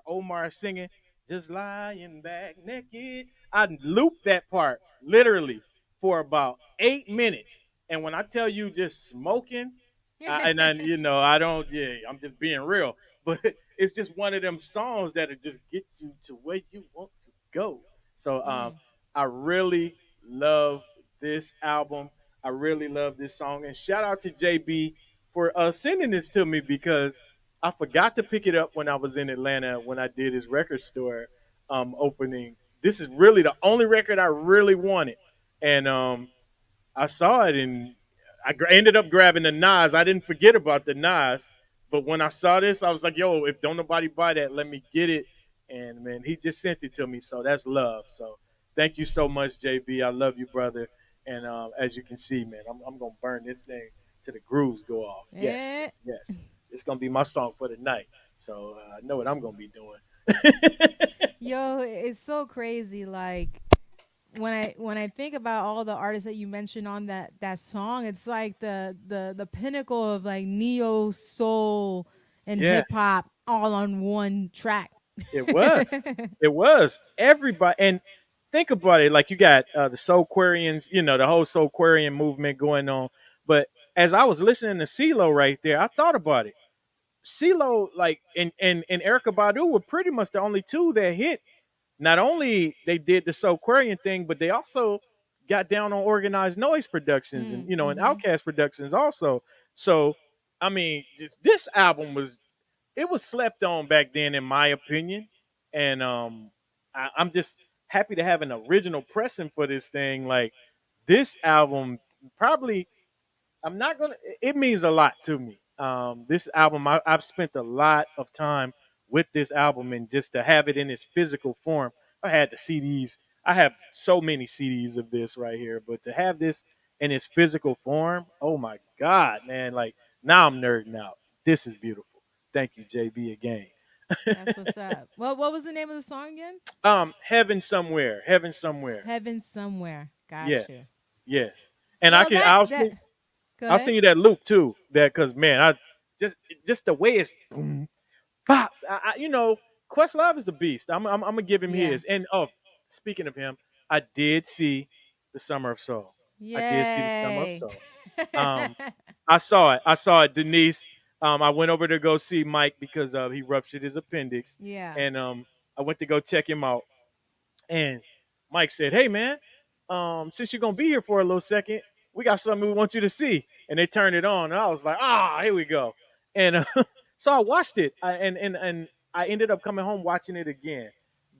Omar singing, just lying back naked. I looped that part literally for about 8 minutes. And when I tell you just smoking, I don't, yeah, I'm just being real. But it's just one of them songs that'll just get you to where you want to go. So Mm. I really love this album. I really love this song. And shout out to JB for sending this to me because I forgot to pick it up when I was in Atlanta when I did his record store opening. This is really the only record I really wanted. And I saw it and ended up grabbing the Nas. I didn't forget about the Nas, but when I saw this, I was like, "Yo, if don't nobody buy that, let me get it." And man, he just sent it to me, so that's love. So thank you so much, JB. I love you, brother. And as you can see, man, I'm gonna burn this thing till the grooves go off. Yes, Eh. yes, yes. It's gonna be my song for the night. So I know what I'm gonna be doing. Yo, it's so crazy. Like when I think about all the artists that you mentioned on that song, it's like the pinnacle of like neo soul and Yeah, hip hop all on one track. it was. It was. Everybody and think about it, like you got the Soulquarians, the whole Soulquarian movement going on. But as I was listening to CeeLo right there, I thought about it. CeeLo, like and Erica Badu were pretty much the only two that hit. Not only they did the Soulquarian thing, but they also got down on organized noise productions and and Mm-hmm. Outcast productions also. So I mean, just this album was it was slept on back then, in my opinion. And I'm just happy to have an original pressing for this thing. Like this album, probably I'm not gonna. It means a lot to me. This album, I've spent a lot of time with this album, and just to have it in its physical form. I had the CDs. I have so many CDs of this right here, but to have this in its physical form, oh my God, man! Like now I'm nerding out. This is beautiful. Thank you, JB, again. That's what's up. Well, what was the name of the song again? Heaven somewhere, heaven somewhere. Heaven Somewhere. Got Yes, you. yes. And I Well, can. that that go I'll ahead. send you that loop too. That because man, I just the way it's boom, pop. Questlove is a beast. I'm gonna give him Yeah. his. And oh, speaking of him, I did see the Summer of Soul. I did see the Summer of Yay. Soul. Um, I saw it. I saw it. Denise. I went over to go see Mike because he ruptured his appendix, Yeah. and I went to go check him out. And Mike said, "Hey man, since you're gonna be here for a little second, we got something we want you to see." And they turned it on, and I was like, "Ah, here we go." And so I watched it, and I ended up coming home watching it again.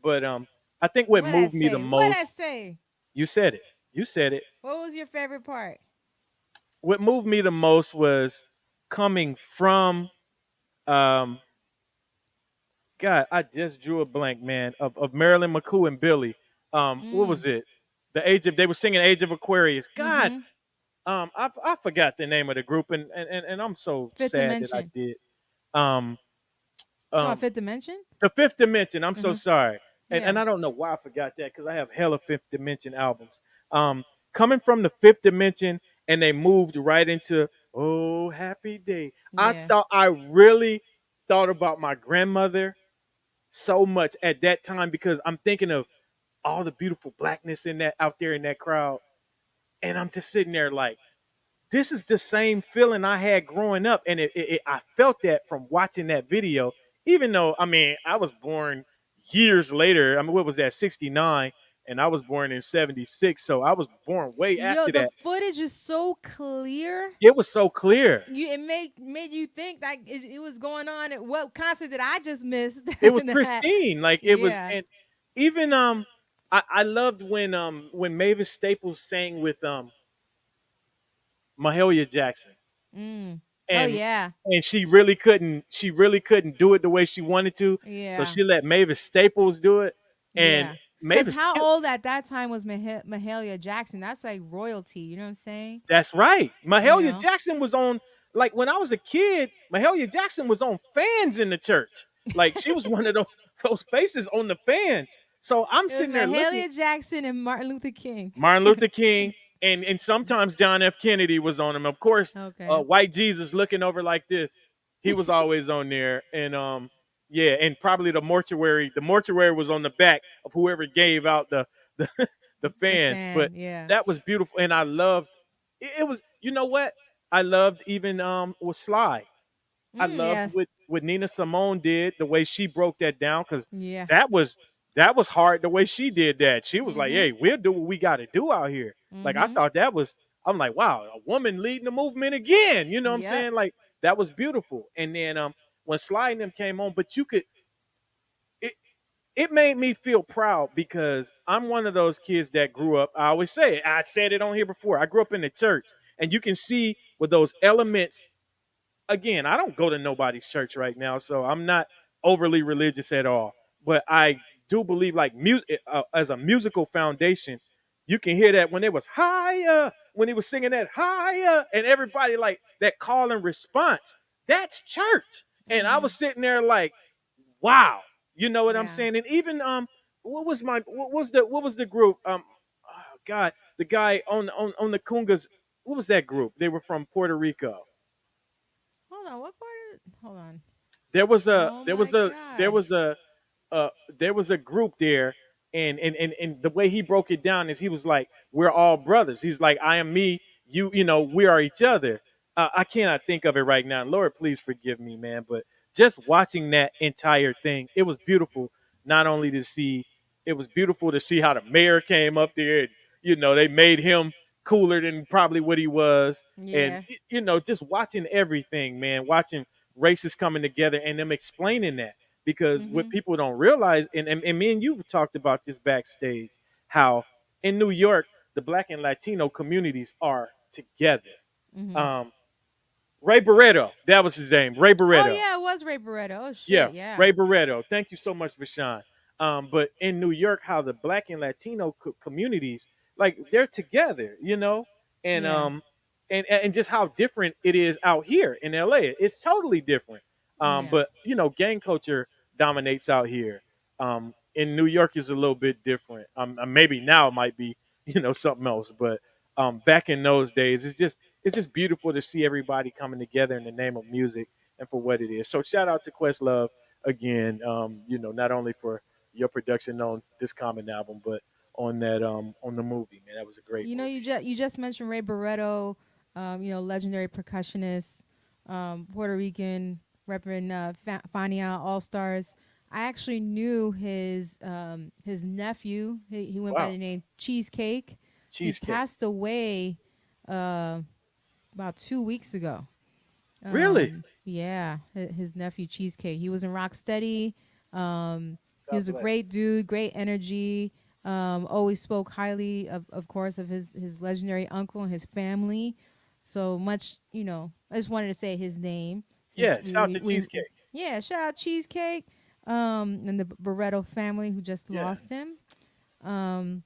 But I think what What I moved me the say? What I most, say? you said it, you said it. What was your favorite part? What moved me the most was coming from um, God, I just drew a blank, man, of Marilyn McCoo and Billy. What Mm. was it? The Age of they were singing Age of Aquarius. God, Mm-hmm. I forgot the name of the group, and I'm so Fifth sad that I Dimension. did. Um, Oh, um, Fifth Dimension. the Fifth Dimension. I'm so Mm-hmm. sorry, and Yeah. I don't know why I forgot that because I have hella Fifth Dimension albums. Um, Coming from the Fifth Dimension, and they moved right into Oh Happy Day. I Yeah. thought I really thought about my grandmother so much at that time because I'm thinking of all the beautiful blackness in that out there in that crowd, and I'm just sitting there like this is the same feeling I had growing up, and I felt that from watching that video. Even though I mean I was born years later. I mean what was that 69, and I was born in 76, so I was born way Yo, after the that. footage is so clear. It was so clear. You it made you think that it was going on at what concert did I just miss? It was That pristine. Like it was, yeah. and even I loved when Mavis Staples sang with Mahalia Jackson, Mm. Oh and yeah. she really couldn't do it the way she wanted to, so Yeah. she let Mavis Staples do it, and Yeah. Cuz Mavis how killed. old at that time was Mahalia Jackson? That's like royalty, you know what I'm saying? That's right. You Mahalia know? Jackson was on, like when I was a kid. Mahalia Jackson was on fans in the church. Like she was one of those faces on the fans. So I'm It was sitting there looking. Mahalia Jackson and Martin Luther King. Martin Luther King, and sometimes John F. Kennedy was on him. Of course, Okay. White Jesus looking over like this. He was always on there, and yeah, and probably the mortuary. The mortuary was on the back of whoever gave out the, the The fans. But fan, yeah. that was beautiful, and I loved. It was, you know what? I loved even with Sly. I loved Yes. what Nina Simone did, the way she broke that down, because Yeah. that was that was hard the way she did that. She was like, Mhm. "Hey, we'll do what we got to do out here." Like I Mhm. thought that was, I'm like, wow, a woman leading the movement again. You know what I'm Yep. saying? Like that was beautiful. And then when Sly and them came on, but you could it it made me feel proud because I'm one of those kids that grew up. I always say it. I said it on here before. I grew up in the church, and you can see with those elements again, I don't go to nobody's church right now, so I'm not overly religious at all. But I do believe, like music as a musical foundation, you can hear that when it was higher, when he was singing that higher, and everybody like that call and response. That's church. And I was Mhm. sitting there like, wow, you know what I'm Yeah. saying? And even what was the group? Oh God, the guy on the Kungas. What was that group? They were from Puerto Rico. Hold on. What part hold on. there was a Oh there my was a there god. was a uh there was a group there, and the way he broke it down is he was like, we're all brothers. He's like, I am me, you know, we are each other. I cannot think of it right now, Lord please forgive me, man, but just watching that entire thing, it was beautiful. Not only to see, it was beautiful to see how the mayor came up there, and you know they made him cooler than probably what he was. And Yeah. you know, just watching everything, man, watching races coming together and them explaining that, because what Mhm. people don't realize, and me and you talked about this backstage, how in New York the black and Latino communities are together. Mhm. um Ray Barretto, that was his name, Ray Oh Barretto. yeah, it was Ray Barretto. Oh Yeah, shit, yeah. Ray Barretto. Thank you so much, Vashawn. But in New York, how the Black and Latino communities, like they're together, you know, and Yeah. and just how different it is out here in LA. It's totally different. Yeah. But you know, gang culture dominates out here. In New York is a little bit different. Maybe now it might be something else, but back in those days, it's just beautiful to see everybody coming together in the name of music and for what it is. So shout out to Questlove again. Not only for your production on this common album, but on that on the movie. Man, that was a great You know, movie. you just mentioned Ray Barretto, legendary percussionist, Puerto Rican, repping Fania All Stars. I actually knew his nephew. He went by Wow, the name Cheesecake. He cheesecake. passed away uh, about 2 weeks ago. Really? Yeah, his nephew Cheesecake. He was in Rocksteady. He God was a bless. great dude, great energy. Always spoke highly of course, of his legendary uncle and his family. So much, I just wanted to say his name since Yeah, shout out to we cheesecake. yeah, shout out Cheesecake. And the Barreto family who just Yeah. lost him. Um,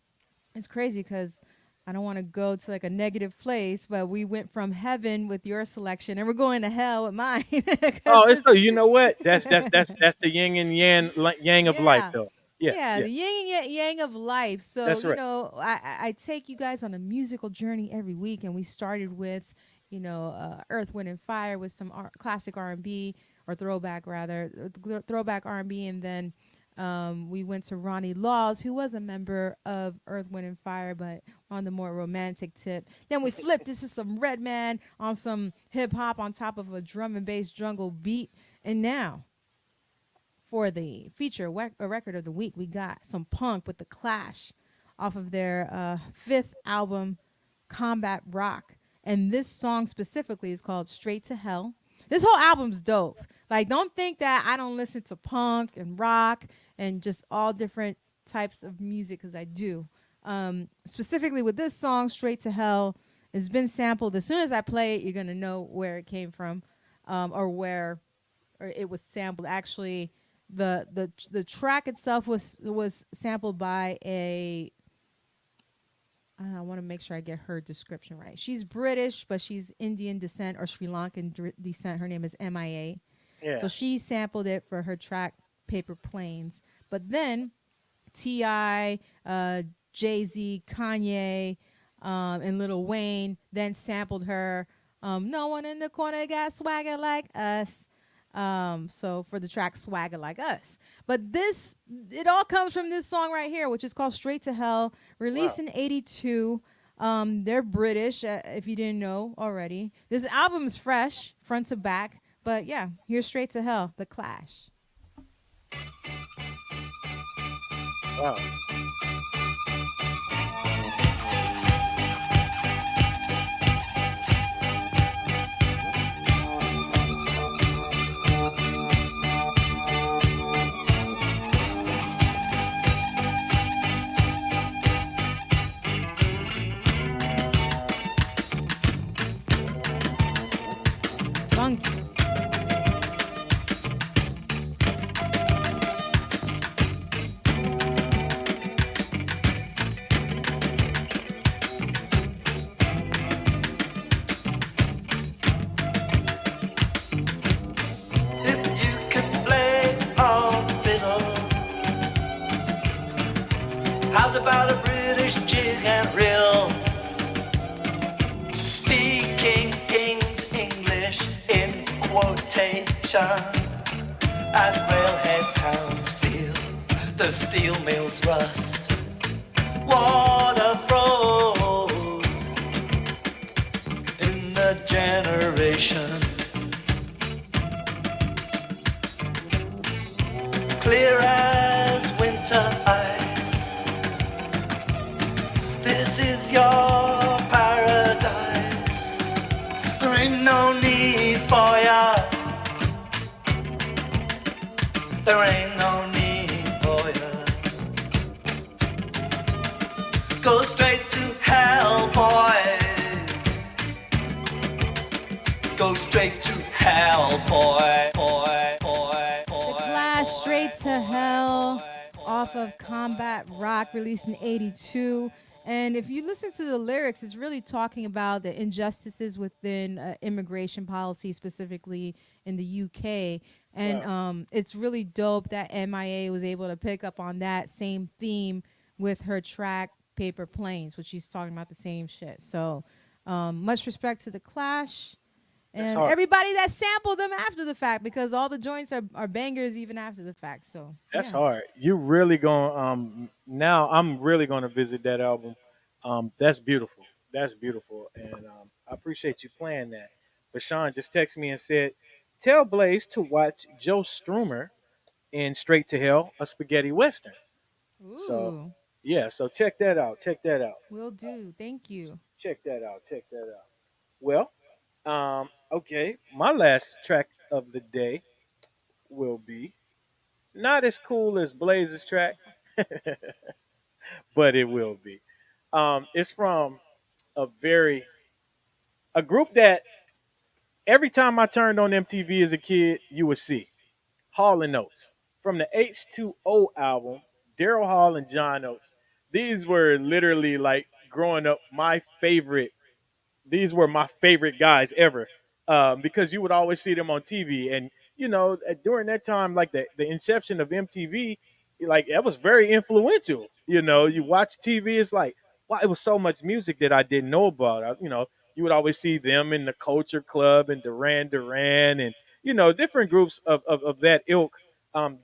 it's crazy because I don't want to go to like a negative place, but we went from heaven with your selection, and we're going to hell with mine. Because Oh, it's this, so you know what? That's the yin and yang of life, yeah, though. Yeah, yeah, yeah, the yin and yang of life. So that's right. I take you guys on a musical journey every week, and we started with Earth, Wind, and Fire with some classic R&B or throwback rather, throwback R&B, and then we went to Ronnie Laws, who was a member of Earth, Wind, and Fire, but on the more romantic tip. Then we flipped. This is some Redman on some hip hop on top of a drum and bass jungle beat, and now for the feature record of the week, we got some punk with the Clash off of their fifth album, Combat Rock. And this song specifically is called Straight to Hell. This whole album's dope. Like, don't think that I don't listen to punk and rock and just all different types of music, because I do. Specifically with this song, Straight to Hell, it's been sampled. As soon as I play it, you're going to know where it came from, or it was sampled. Actually, the track itself was sampled by a. I want to make sure I get her description right. She's British, but she's Indian descent or Sri Lankan descent. Her name is MIA. Yeah. So she sampled it for her track Paper Planes. But then T.I., Jay Z, Kanye, and Lil Wayne then sampled her. No one in the corner got swagger like us. So for the track Swagger Like Us. But it all comes from this song right here, which is called Straight to Hell, Wow. released in '82. They're British, if you didn't know already. This album is fresh, front to back. But yeah, here's Straight to Hell, The Clash. Wow. Funky. If you could play on the fiddle, how's about a British jig and reel? Speaking King's English in quotation, as railhead towns feel the steel mills rust. Water froze in the generation. Clear as winter ice. This is your paradise. There ain't no need for ya. There ain't no need for ya. Go straight to hell, boys. Go straight to hell, boy, boy, boy, The boy. Clash, Straight to Hell, off of Combat Rock, released in '82. And if you listen to the lyrics, it's really talking about the injustices within immigration policy, specifically in the UK. And Wow. it's really dope that MIA was able to pick up on that same theme with her track Paper Planes, which she's talking about the same shit. So much respect to the Clash That's and hard. everybody that sampled them after the fact, because all the joints are bangers even after the fact. So That's yeah. hard. You really going now I'm really gonna visit that album. That's beautiful. That's beautiful. And I appreciate you playing that. But Sean just texted me and said, tell Blaze to watch Joe Strummer in Straight to Hell, a spaghetti western. So Ooh, yeah, so check that out. Check that out. will do. Thank you. Check that out. Check that out. Well, okay, my last track of the day will be not as cool as Blaze's track, but it will be. It's from a very a group that every time I turned on MTV as a kid, you would see Hall and Oates. from the H2O album, Daryl Hall and John Oates. These were literally like growing up my favorite, these were my favorite guys ever, because you would always see them on TV. And during that time, like the inception of MTV, like that was very influential. You watch TV, it's like wow, it was so much music that I didn't know about. You would always see them in the Culture Club and Duran Duran and different groups of that ilk,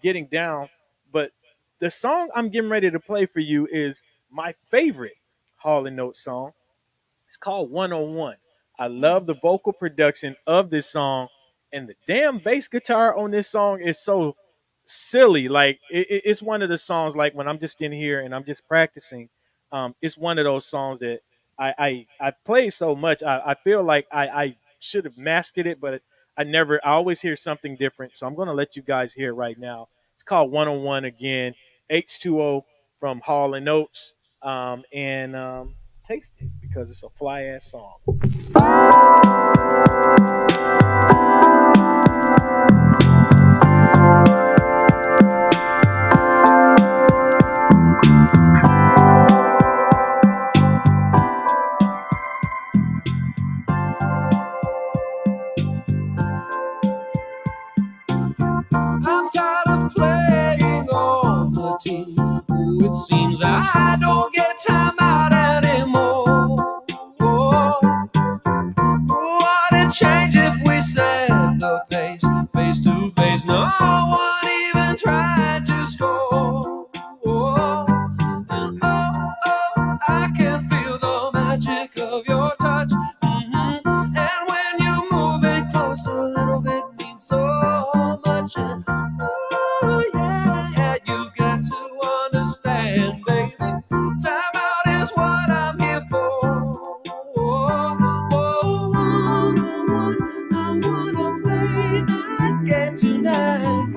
getting down. But the song I'm getting ready to play for you is my favorite Hall and Note song. It's called 101. I love Mm. the vocal production of this song, and the damn bass guitar on this song is so silly. Like it's one of the songs like when I'm just in here and I'm just practicing. It's one of those songs that I play so much. I feel like I should have mastered it, but I never. I always hear something different. So I'm gonna let you guys hear it right now. It's called 101 again. H2O from Hall and Oates. And taste it because it's a fly ass song. I'm tired of playing on the team. Ooh, it seems I don't get time out anymore. Oh, what a change if we set the pace face to face. No one even tried to score. Oh, and I can feel the magic of your touch. And when you move it close, a little bit means so much. And yeah, yeah, you've got to understand, baby. Time out is what I'm here for. Oh, I wanna play that game tonight.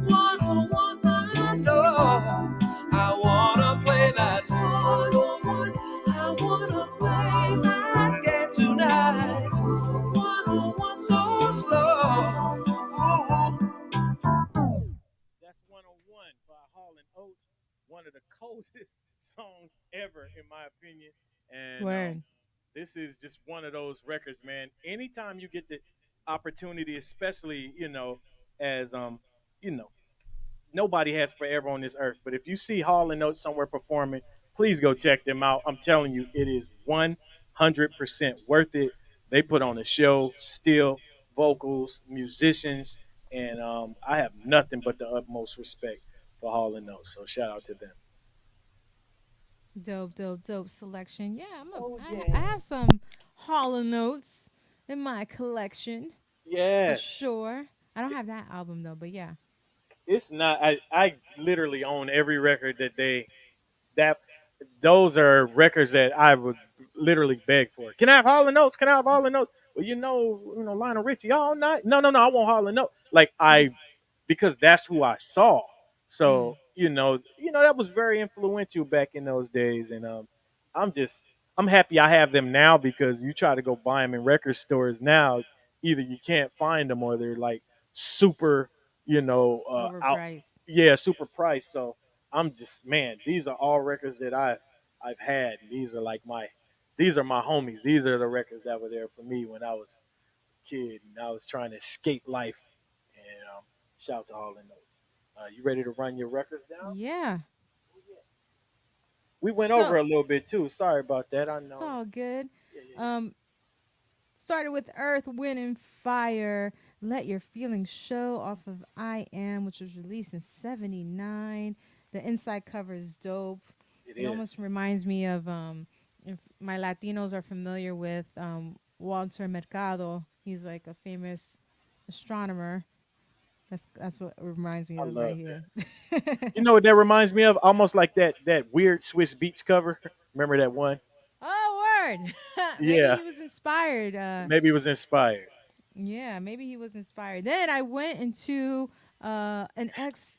101, I know. I wanna play that 101. I wanna play that game tonight. 101 so slow. Ooh. That's 101 by Hall and Oates. One of the coldest songs ever, in my opinion. And Word. this is just one of those records, man. Anytime you get the opportunity, especially as you know, nobody has forever on this earth. But if you see Hall and Oates somewhere performing, please go check them out. I'm telling you, it is 100% worth it. They put on a show, still vocals, musicians, and I have nothing but the utmost respect for Hall and Oates. So shout out to them. Dope, dope, dope selection. Yeah, Oh I yeah, have some Hall Notes in my collection for yes. sure. I don't have that album though, but yeah. It's not. I literally own every record that that those are records that I would literally beg for. Can I have Hall and Oates? Can I have Hall and Oates? Well, Lionel Richie all night. No, no, no. I want Hall and Oates. Like Mm, because that's who I saw. mm. So that was very influential back in those days, and I'm just I'm happy I have them now because you try to go buy them in record stores now, either you can't find them or they're like super, out, Overpriced. yeah, super priced. So I'm just man, these are all records that I've had. These are my homies. These are the records that were there for me when I was a kid and I was trying to escape life. And shout to Hall and Notes. You ready to run your records down? Yeah. We went over So a little bit too. Sorry about that. I it's know. all good. Yeah, yeah, yeah. Um, Started with Earth, Wind, and Fire. Let Your Feelings Show off of I Am, which was released in '79. The inside cover is dope. It It is. almost reminds me of if my Latinos are familiar with Walter Mercado. He's like a famous astronomer. That's what it reminds me I of right love that. here. You know what that reminds me of? Almost like that weird Swiss Beats cover. Remember that one? Oh, word. Maybe Yeah. he was inspired. Maybe it was inspired. Yeah, maybe he was inspired. Then I went into an ex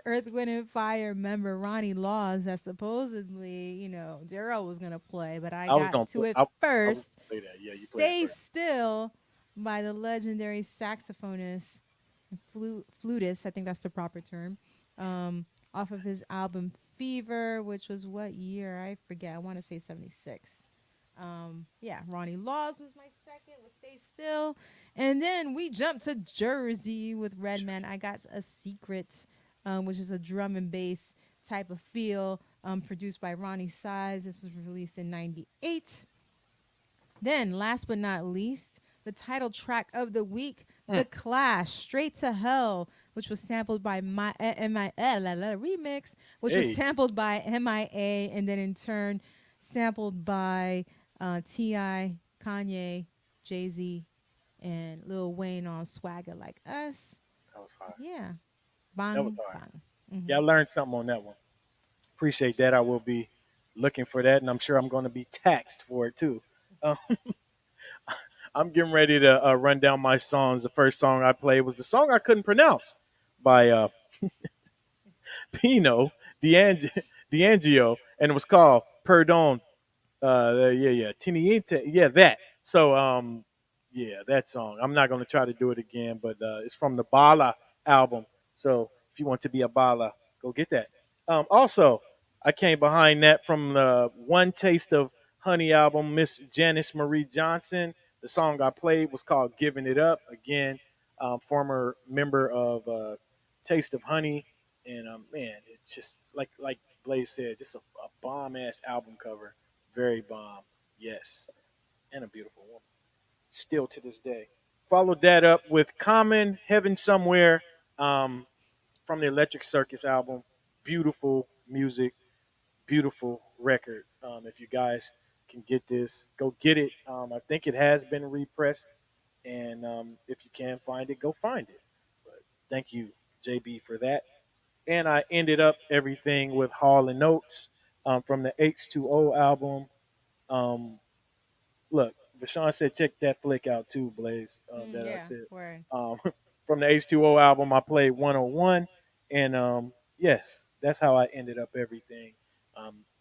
Earth, Wind, and Fire member, Ronnie Laws, that supposedly, Darryl was gonna play, but I I was got gonna to play. it I was first. gonna play that. Yeah, you played it Stay first. Still by the legendary saxophonist flutist. I think that's the proper term. Um, off of his album Fever, which was what year? I forget. I want to say 76. Yeah, Ronnie Laws was my second with Stay Still. And then we jumped to Jersey with Redman. I got a secret, which is a drum and bass type of feel, produced by Ronnie Size. This was released in 98. Then, last but not least, the title track of the week, The Mm. Clash, Straight to Hell, which was sampled by remix, which was Hey, sampled by MIA, and then in turn sampled by Ti, Kanye, Jay Z, and Lil Wayne on Swagger Like Us. that was hard. Yeah, That was bang hard. bang. Yeah, I learned something on that one. Appreciate that. I will be looking for that, and I'm sure I'm going to be taxed for it too. Uh, I'm getting ready to run down my songs. The first song I played was the song I couldn't pronounce by Pino D'Angio, and it was called Perdon. Yeah, Tiniente, yeah, that. So, yeah, that song. I'm not gonna try to do it again, but it's from the Bala album. So, if you want to be a Bala, go get that. Also, I came behind that from the One Taste of Honey album, Miss Janice Marie Johnson. The song I played was called "Giving It Up." Again, former member of Taste of Honey, and man, it's just like Blaze said, just a bomb ass album cover, very bomb. Yes, and a beautiful woman. Still to this day. Followed that up with Common Heaven Somewhere, um, from the Electric Circus album. Beautiful music, beautiful record. If you guys can get this, go get it. I think it has been repressed, and if you can find it, go find it. But thank you, JB, for that. And I ended up everything with Hall and Oates, from the H2O album. Um, Look, Vashawn said check that flick out too, Blaze. That I Yeah, said, word. um, from the H2O album, I played 101, and yes, that's how I ended up everything.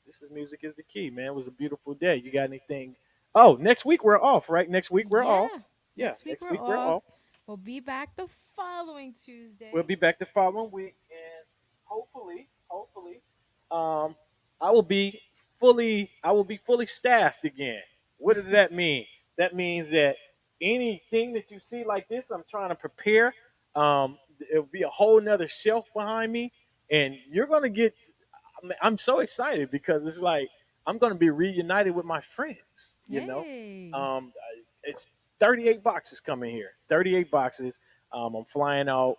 This is music is the key, man. It was a beautiful day. You got anything? Oh, next week we're off, right? Next week we're off. Yeah. Yeah, Next week next we're week we're off. off. We'll be back the following We'll Tuesday. be back the following week, and hopefully, um, I will be fully staffed again. What does that mean? That means that anything that you see like this, I'm trying to prepare. It'll be a whole nother shelf behind me, and you're gonna get. I'm so excited because it's like I'm gonna be reunited with my friends. Yay. It's 38 boxes coming here. 38 boxes. I'm flying out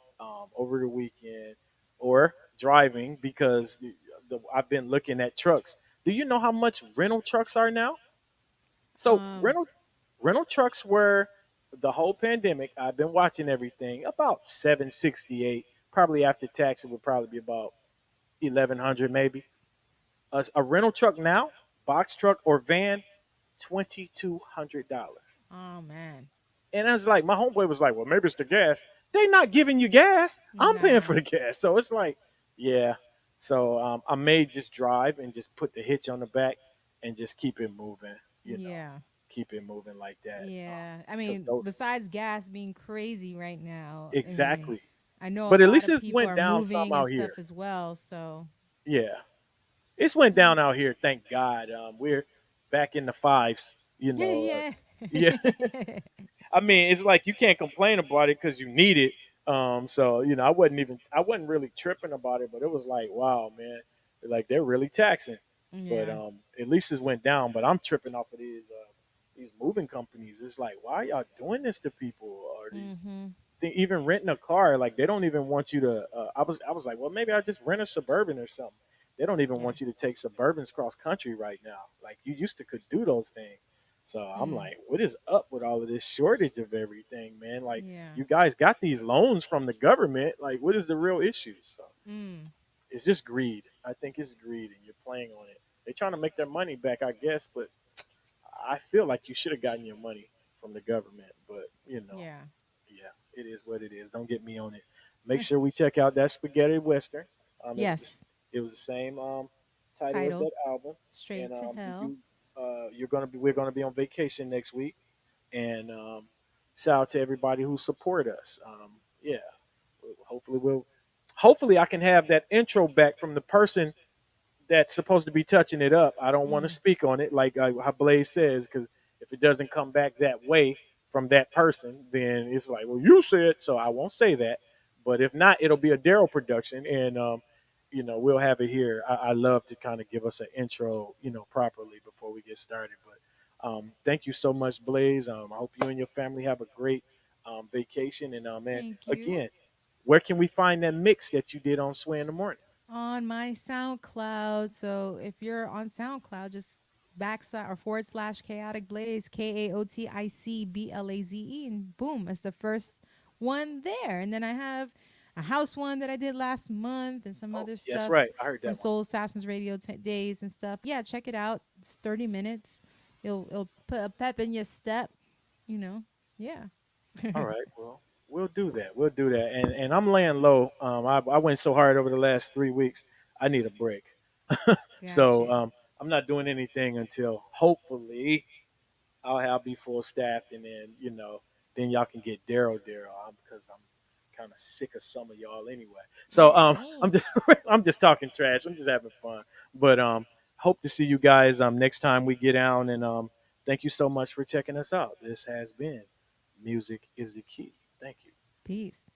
over the weekend or driving because I've been looking at trucks. Do you know how much rental trucks are now? So Um rental trucks were the whole pandemic. I've been watching everything about 768. Probably after tax, it would probably be about 1100 maybe. A rental truck now, box truck or van, $2,200. oh man. And I was like, my homeboy was like, well, maybe it's the gas. They not giving you gas. I'm paying for Nah. the gas. So it's like, yeah. So I may just drive and just put the hitch on the back and just keep it moving, Yeah. keep it moving like that. Yeah. I Because mean, those, besides gas being crazy right now, I mean, exactly. I know a But at lot least of it people went are down some moving and out stuff here. as well, so Yeah. It's went down out here, thank God. We're back in the fives, you know. yeah. Yeah. I mean, it's like you can't complain about it because you need it. So I wasn't really tripping about it, but it was like, wow, man, like they're really taxing. But Yeah. at least it went down. But I'm tripping off of these moving companies. It's like, why are y'all doing this to people? Or Mhm. even renting a car, like they don't even want you to. I was like, well, maybe I just rent a suburban or something. They don't even Yeah. want you to take suburbans cross country right now. Like you used to could do those things. So I'm Mm. like, what is up with all of this shortage of everything, man? Like Yeah. you guys got these loans from the government. Like, what is the real issue? So Mm. it's just greed. I think it's greed, and you're playing on it. They're trying to make their money back, I guess, but I feel like you should have gotten your money from the government. But Yeah. yeah, it is what it is. Don't get me on it. Make sure we check out that Spaghetti Western. It was Yes. the same title as Title that album, and Straight to Hell. we're gonna be on vacation next week, and shout out to everybody who support us. Yeah, hopefully we'll hopefully I can have that intro back from the person that's supposed to be touching it up. I don't want to Mm. speak on it like how Blaze says, because if it doesn't come back that way from that person, then it's like, well, you said so. I won't say that. But if not, it'll be a Daryl production, and we'll have it here. I love to kind of give us an intro, properly before we get started. But thank you so much, Blaze. I hope you and your family have a great vacation. And man, Thank you. again, where can we find that mix that you did on Sway in the Morning? On my SoundCloud. So if you're on SoundCloud, just backslash or forward slash chaotic blaze, KaoticBlaze, and boom, it's the first one there. And then I have a house one that I did last month and some Oh, other yes, stuff right. I heard from that one. Soul Assassins Radio days and stuff. Yeah, check it out. It's 30 minutes. It'll put a pep in your step, you know. Yeah. All right. Well, we'll do that. We'll do that. And I'm laying low. I went so hard over the last 3 weeks. I need a break. Got So you. I'm not doing anything until hopefully I'll be full staffed, and then then y'all can get Daryl because I'm kind of sick of some of y'all anyway. So I'm Hey. just I'm just talking trash. I'm just having fun. But hope to see you guys next time we get down, and thank you so much for checking us out. This has been Music is the Key. Thank you. Peace.